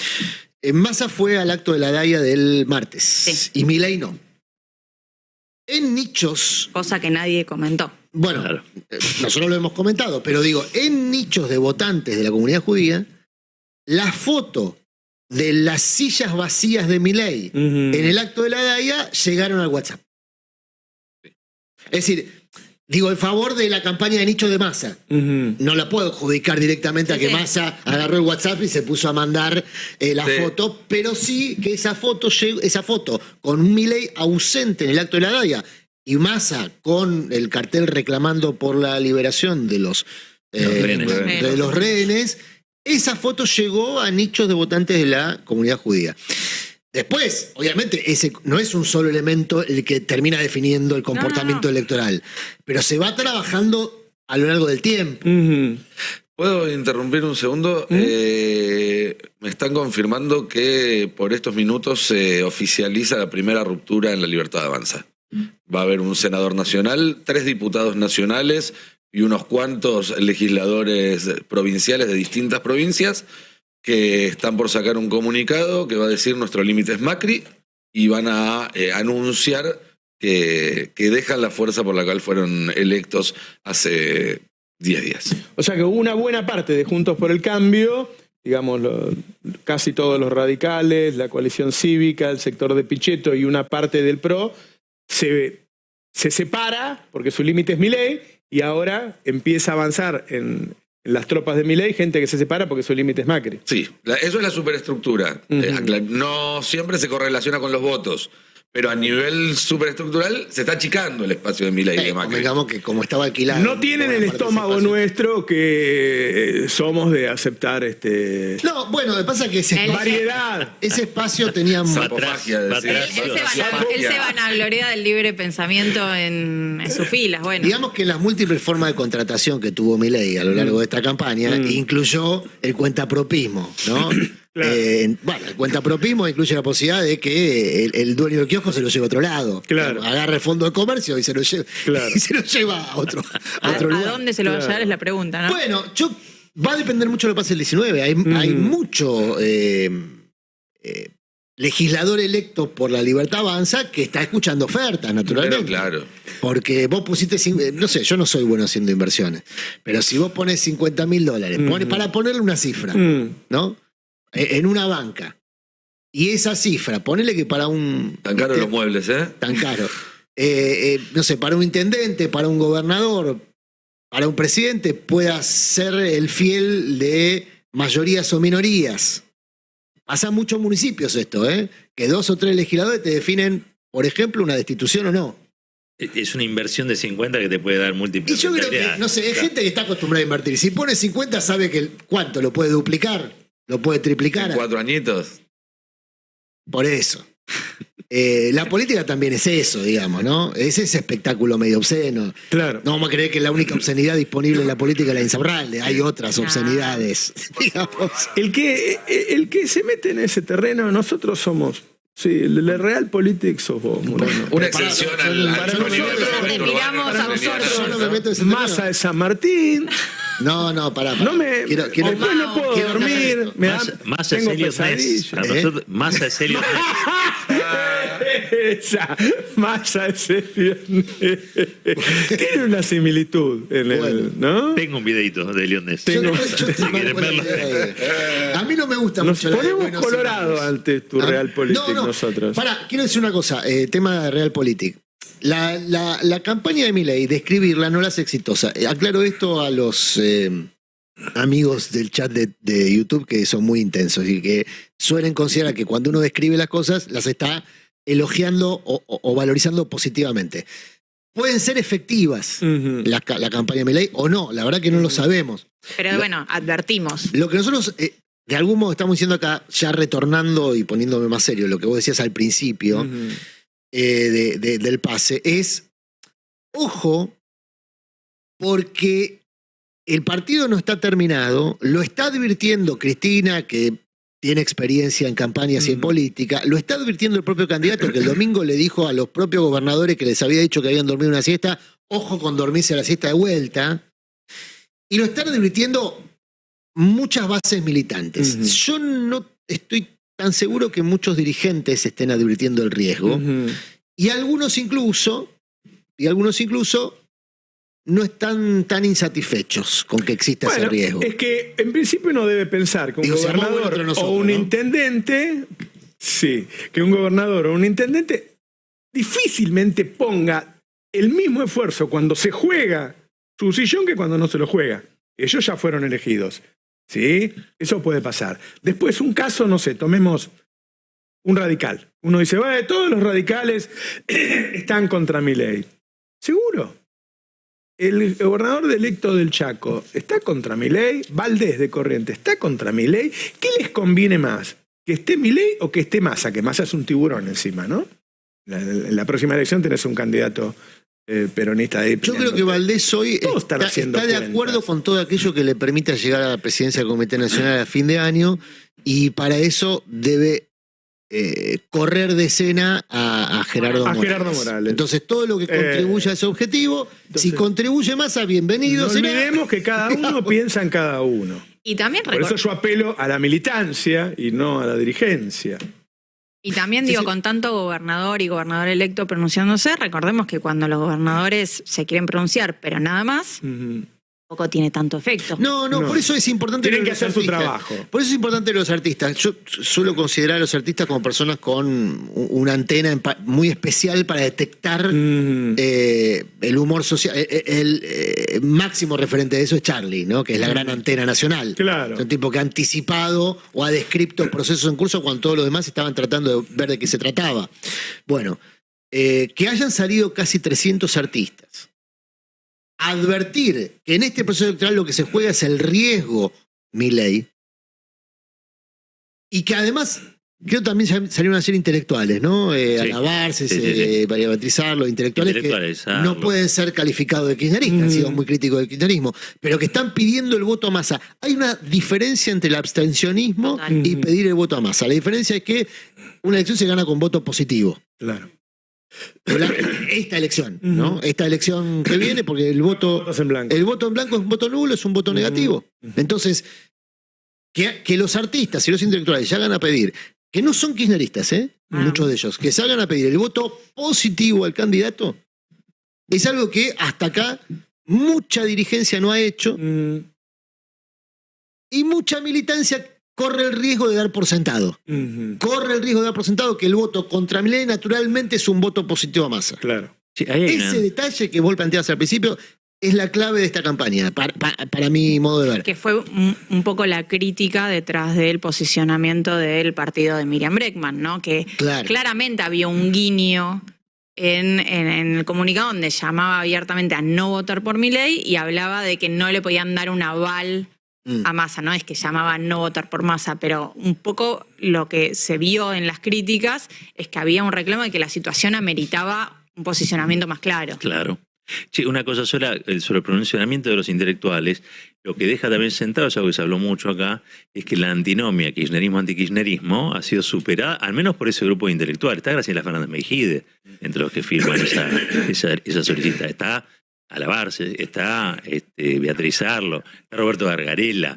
Massa fue al acto de la DAIA del martes Sí. y Milei no. En nichos, Cosa que nadie comentó. bueno, Claro. nosotros lo hemos comentado, pero digo, en nichos de votantes de la comunidad judía, la foto de las sillas vacías de Milei en el acto de la DAIA llegaron al WhatsApp. Es decir, digo, en favor de la campaña de nicho de Massa. No la puedo adjudicar directamente a Sí, que sí. Massa agarró el WhatsApp y se puso a mandar la Sí. foto, pero sí que esa foto con un Milei ausente en el acto de la DAIA y Massa con el cartel reclamando por la liberación de los rehenes, esa foto llegó a nichos de votantes de la comunidad judía. Después, obviamente, ese no es un solo elemento el que termina definiendo el comportamiento No. electoral, pero se va trabajando a lo largo del tiempo. ¿Puedo interrumpir un segundo? Me están confirmando que por estos minutos se oficializa la primera ruptura en la Libertad Avanza. Va a haber un senador nacional, 3 diputados nacionales y unos cuantos legisladores provinciales de distintas provincias que están por sacar un comunicado que va a decir nuestro límite es Macri y van a anunciar que dejan la fuerza por la cual fueron electos hace 10 días. O sea que una buena parte de Juntos por el Cambio, digamos, casi todos los radicales, la coalición cívica, el sector de Pichetto y una parte del PRO, se separa porque su límite es Milei y ahora empieza a avanzar en las tropas de Milei gente que se separa porque su límite es Macri. Sí, eso es la superestructura. No siempre se correlaciona con los votos, pero a nivel superestructural se está achicando el espacio de Milei y de Macri. Digamos que como estaba alquilado. No tienen el estómago nuestro que somos de aceptar No, bueno, lo que pasa es que variedad. ese espacio tenía Sapofagia, decía. Él se vanagloria del libre pensamiento en sus filas. Bueno. Digamos que las múltiples formas de contratación que tuvo Milei a lo largo de esta campaña incluyó el cuentapropismo, ¿no? Claro. Bueno, el cuentapropismo incluye la posibilidad de que el dueño del kiosco se lo lleve a otro lado. Claro. Agarra el fondo de comercio y se lo lleva, Claro. y se lo lleva a otro lugar. ¿A dónde se lo va a llevar es la pregunta, no? Bueno, va a depender mucho de lo que pase el 19. Hay mucho legislador electo por la Libertad Avanza que está escuchando ofertas, naturalmente. Pero claro. Porque vos pusiste, no sé, yo no soy bueno haciendo inversiones, pero si vos pones $50.000, para ponerle una cifra, ¿no? En una banca, y esa cifra, ponele que para un... Tan caros los muebles, ¿eh? Tan caro. No sé, para un intendente, para un gobernador, para un presidente, pueda ser el fiel de mayorías o minorías. Pasa en muchos municipios esto, que 2 o 3 legisladores te definen, por ejemplo, una destitución o no. Es una inversión de 50 que te puede dar múltiples. Y yo creo que, no sé, hay gente que está acostumbrada a invertir. Si pone 50, sabe que cuánto lo puede duplicar, lo puede triplicar. ¿En 4 añitos? Por eso. La política también es eso, digamos, ¿no? Es ese espectáculo medio obsceno. Claro. No vamos a creer que la única obscenidad disponible en la política es la insaurralde. Hay otras obscenidades, digamos. El que se mete en ese terreno, nosotros somos. Sí, el Realpolitik sos vos, Moreno. Una excepción al universo Te miramos a nosotros. Yo no me meto en ese Massa terreno. de San Martín. No, pará. No me, después no puedo quiero dormir. Me da, Massa es tengo Elliot Ness. pesadillas. Para nosotros, Massa es Elliot Ness. Esa Massa es Elliot Ness. Tiene una similitud en el, ¿no? Tengo un videito de Elliot Ness. Yo Si quieren verlo. A mí no me gusta Nos mucho la de ponemos Buenos colorado Aires. ante tu Realpolitik nosotros. Pará, quiero decir una cosa, tema de Realpolitik. La campaña de Milei, de escribirla, no la hace exitosa. Aclaro esto a los amigos del chat de YouTube que son muy intensos y que suelen considerar que cuando uno describe las cosas, las está elogiando o valorizando positivamente. Pueden ser efectivas la campaña de Milei o no, la verdad que no lo sabemos. Pero bueno, advertimos. Lo que nosotros, de algún modo, estamos diciendo acá, ya retornando y poniéndome más serio, lo que vos decías al principio del pase, es, ojo, porque el partido no está terminado, lo está advirtiendo Cristina, que tiene experiencia en campañas y en política, lo está advirtiendo el propio candidato, que el domingo le dijo a los propios gobernadores que les había dicho que habían dormido una siesta, ojo con dormirse a la siesta de vuelta, y lo están advirtiendo muchas bases militantes. Yo no estoy tan seguro que muchos dirigentes estén advirtiendo el riesgo, y algunos incluso no están tan insatisfechos con que exista ese riesgo. Es que en principio uno debe pensar que un gobernador o un intendente, que un gobernador o un intendente difícilmente ponga el mismo esfuerzo cuando se juega su sillón que cuando no se lo juega. Ellos ya fueron elegidos. ¿Sí? Eso puede pasar. Después, un caso, no sé, tomemos un radical. Uno dice, todos los radicales están contra Milei. ¿Seguro? El gobernador electo del Chaco está contra Milei, Valdés de Corrientes está contra Milei. ¿Qué les conviene más? ¿Que esté Milei o que esté Massa? Que Massa es un tiburón encima, ¿no? En la próxima elección tenés un candidato peronista ahí. Yo creo que Valdés hoy está de acuerdo con todo aquello que le permita llegar a la presidencia del Comité Nacional a fin de año, y para eso debe correr de escena a Gerardo Morales. Entonces, todo lo que contribuya a ese objetivo, si contribuye Massa, bienvenido. No olvidemos que cada uno piensa en cada uno. Y también por eso yo apelo a la militancia y no a la dirigencia. Y también con tanto gobernador y gobernador electo pronunciándose, recordemos que cuando los gobernadores se quieren pronunciar, pero nada más, tampoco tiene tanto efecto. No, por eso es importante. Tienen que hacer su trabajo. Por eso es importante los artistas. Yo suelo considerar a los artistas como personas con una antena muy especial para detectar el humor social. El máximo referente de eso es Charlie, ¿no? Que es la gran antena nacional. Claro. Es un tipo que ha anticipado o ha descrito procesos en curso cuando todos los demás estaban tratando de ver de qué se trataba. Bueno, que hayan salido casi 300 artistas. Advertir que en este proceso electoral lo que se juega es el riesgo Milei, y que además creo también salieron a ser intelectuales, ¿no? Alabarse, parametrizar los intelectuales que no pueden ser calificados de kirchneristas, han sido muy críticos del kirchnerismo, pero que están pidiendo el voto a masa. Hay una diferencia entre el abstencionismo y pedir el voto a masa. La diferencia es que una elección se gana con voto positivo. Claro. Esta elección, ¿no? Esta elección que viene, porque el voto en blanco es un voto nulo, es un voto negativo. Entonces, que los artistas y los intelectuales salgan a pedir, que no son kirchneristas, muchos de ellos, que salgan a pedir el voto positivo al candidato, es algo que hasta acá mucha dirigencia no ha hecho y mucha militancia corre el riesgo de dar por sentado. Corre el riesgo de dar por sentado que el voto contra Milei naturalmente es un voto positivo a Massa. Claro. Sí, ese detalle que vos planteabas al principio es la clave de esta campaña, para mi modo de ver. Que fue un poco la crítica detrás del posicionamiento del partido de Miriam Bregman, ¿no? Que claramente había un guiño en el comunicado donde llamaba abiertamente a no votar por Milei y hablaba de que no le podían dar un aval a Massa, no es que llamaba a no votar por Massa, pero un poco lo que se vio en las críticas es que había un reclamo de que la situación ameritaba un posicionamiento más claro. Claro. Sí, una cosa sola, sobre el pronunciamiento de los intelectuales, lo que deja también sentado, es algo que se habló mucho acá, es que la antinomia kirchnerismo-antikirchnerismo ha sido superada, al menos por ese grupo de intelectuales. Está Graciela Fernández Mejide, entre los que firman esa solicitud. Está Alabarse, está Beatriz Arlo, está Roberto Gargarella,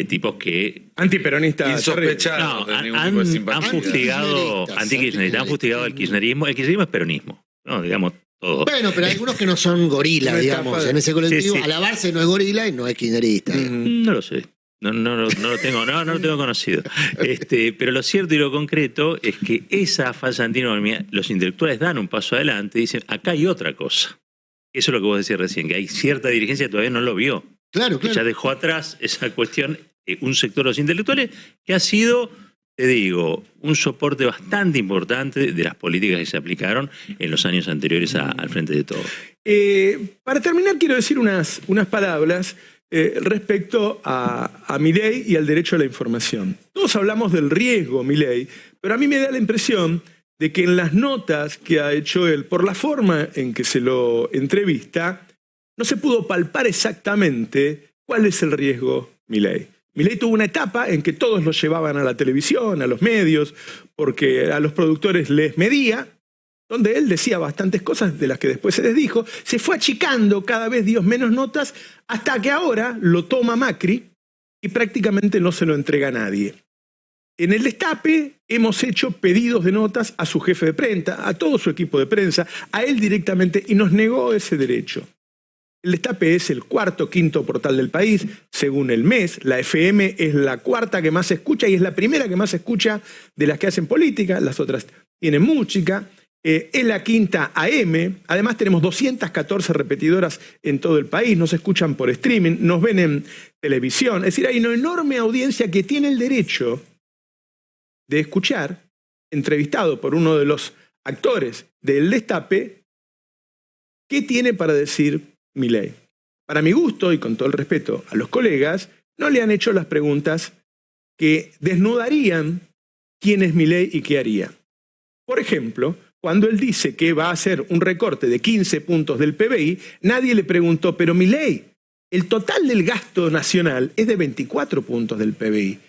tipos que... Antiperonistas. Insospechados. Han fustigado antikirchneristas, han fustigado el kirchnerismo. El kirchnerismo es peronismo, ¿no? Digamos, todo. Bueno, pero hay algunos que no son gorilas, digamos, en ese colectivo. Sí. Alabarse no es gorila y no es kirchnerista. No lo sé. No lo tengo conocido. Pero lo cierto y lo concreto es que esa falsa antinomia, los intelectuales dan un paso adelante y dicen, acá hay otra cosa. Eso es lo que vos decías recién, que hay cierta dirigencia que todavía no lo vio. Claro. Que ya dejó atrás esa cuestión, un sector de los intelectuales que ha sido, te digo, un soporte bastante importante de las políticas que se aplicaron en los años anteriores al Frente de Todos. Para terminar, quiero decir unas palabras respecto a Milei y al derecho a la información. Todos hablamos del riesgo Milei, pero a mí me da la impresión de que en las notas que ha hecho él, por la forma en que se lo entrevista, no se pudo palpar exactamente cuál es el riesgo Milei. Milei tuvo una etapa en que todos lo llevaban a la televisión, a los medios, porque a los productores les medía, donde él decía bastantes cosas de las que después se desdijo. Se fue achicando, cada vez dio menos notas, hasta que ahora lo toma Macri y prácticamente no se lo entrega a nadie. En el Destape hemos hecho pedidos de notas a su jefe de prensa, a todo su equipo de prensa, a él directamente, y nos negó ese derecho. El Destape es el cuarto, quinto portal del país, según el MES. La FM es la cuarta que más se escucha y es la primera que más se escucha de las que hacen política. Las otras tienen música. Es la quinta AM. Además tenemos 214 repetidoras en todo el país. Nos escuchan por streaming, nos ven en televisión. Es decir, hay una enorme audiencia que tiene el derecho de escuchar, entrevistado por uno de los actores del Destape, qué tiene para decir Milei. Para mi gusto, y con todo el respeto a los colegas, no le han hecho las preguntas que desnudarían quién es Milei y qué haría. Por ejemplo, cuando él dice que va a hacer un recorte de 15 puntos del PBI, nadie le preguntó, pero Milei, el total del gasto nacional es de 24 puntos del PBI.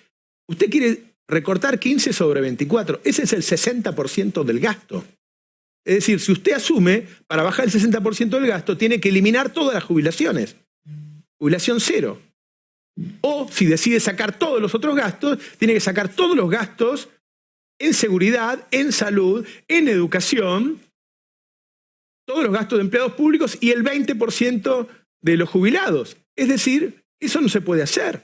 ¿Usted quiere recortar 15 sobre 24? Ese es el 60% del gasto. Es decir, si usted asume, para bajar el 60% del gasto, tiene que eliminar todas las jubilaciones. Jubilación cero. O, si decide sacar todos los otros gastos, tiene que sacar todos los gastos en seguridad, en salud, en educación, todos los gastos de empleados públicos y el 20% de los jubilados. Es decir, eso no se puede hacer.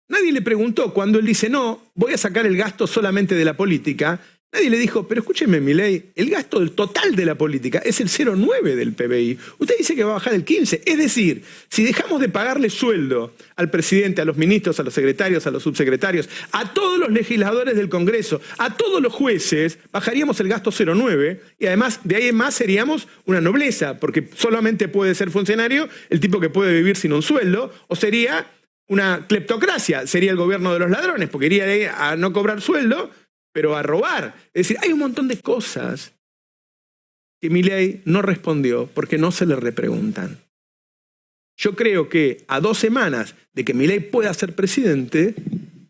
Nadie le preguntó cuando él dice, no, voy a sacar el gasto solamente de la política. Nadie le dijo, pero escúcheme, Milei, el gasto del total de la política es el 0,9 del PBI. Usted dice que va a bajar el 15. Es decir, si dejamos de pagarle sueldo al presidente, a los ministros, a los secretarios, a los subsecretarios, a todos los legisladores del Congreso, a todos los jueces, bajaríamos el gasto 0,9 y además de ahí en más seríamos una nobleza, porque solamente puede ser funcionario el tipo que puede vivir sin un sueldo, o sería una cleptocracia, sería el gobierno de los ladrones, porque iría a no cobrar sueldo, pero a robar. Es decir, hay un montón de cosas que Milei no respondió porque no se le repreguntan. Yo creo que a 2 semanas de que Milei pueda ser presidente,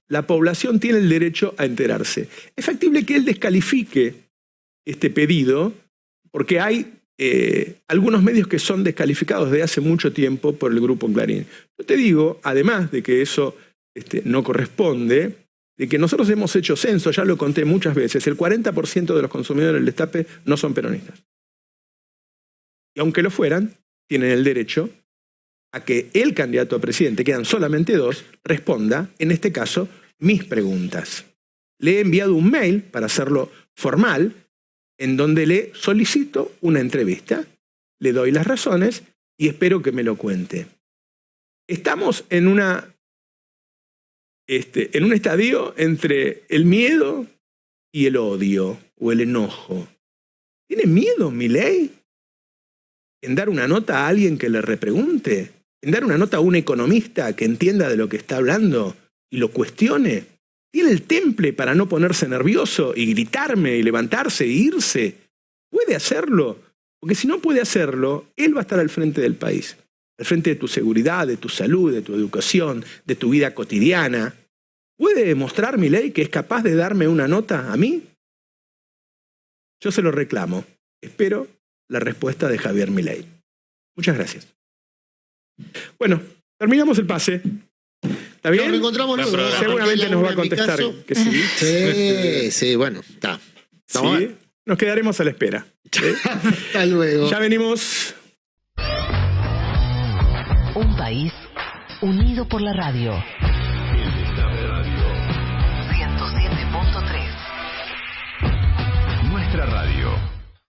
la población tiene el derecho a enterarse. Es factible que él descalifique este pedido porque hay algunos medios que son descalificados desde hace mucho tiempo por el Grupo Clarín. Yo te digo, además de que eso no corresponde, de que nosotros hemos hecho censo, ya lo conté muchas veces, el 40% de los consumidores del destape no son peronistas. Y aunque lo fueran, tienen el derecho a que el candidato a presidente, quedan solamente 2, responda, en este caso, mis preguntas. Le he enviado un mail para hacerlo formal, en donde le solicito una entrevista, le doy las razones y espero que me lo cuente. Estamos en un estadio entre el miedo y el odio o el enojo. ¿Tiene miedo Milei en dar una nota a alguien que le repregunte? ¿En dar una nota a un economista que entienda de lo que está hablando y lo cuestione? ¿Tiene el temple para no ponerse nervioso y gritarme y levantarse e irse? ¿Puede hacerlo? Porque si no puede hacerlo, él va a estar al frente del país. Al frente de tu seguridad, de tu salud, de tu educación, de tu vida cotidiana. ¿Puede demostrar Milei que es capaz de darme una nota a mí? Yo se lo reclamo. Espero la respuesta de Javier Milei. Muchas gracias. Bueno, terminamos el pase. ¿Está bien? Nos reencontramos luego. Seguramente nos va a contestar que sí. Sí, bueno, está. Sí, nos quedaremos a la espera. ¿Sí? Hasta luego. Ya venimos. Un país unido por la radio.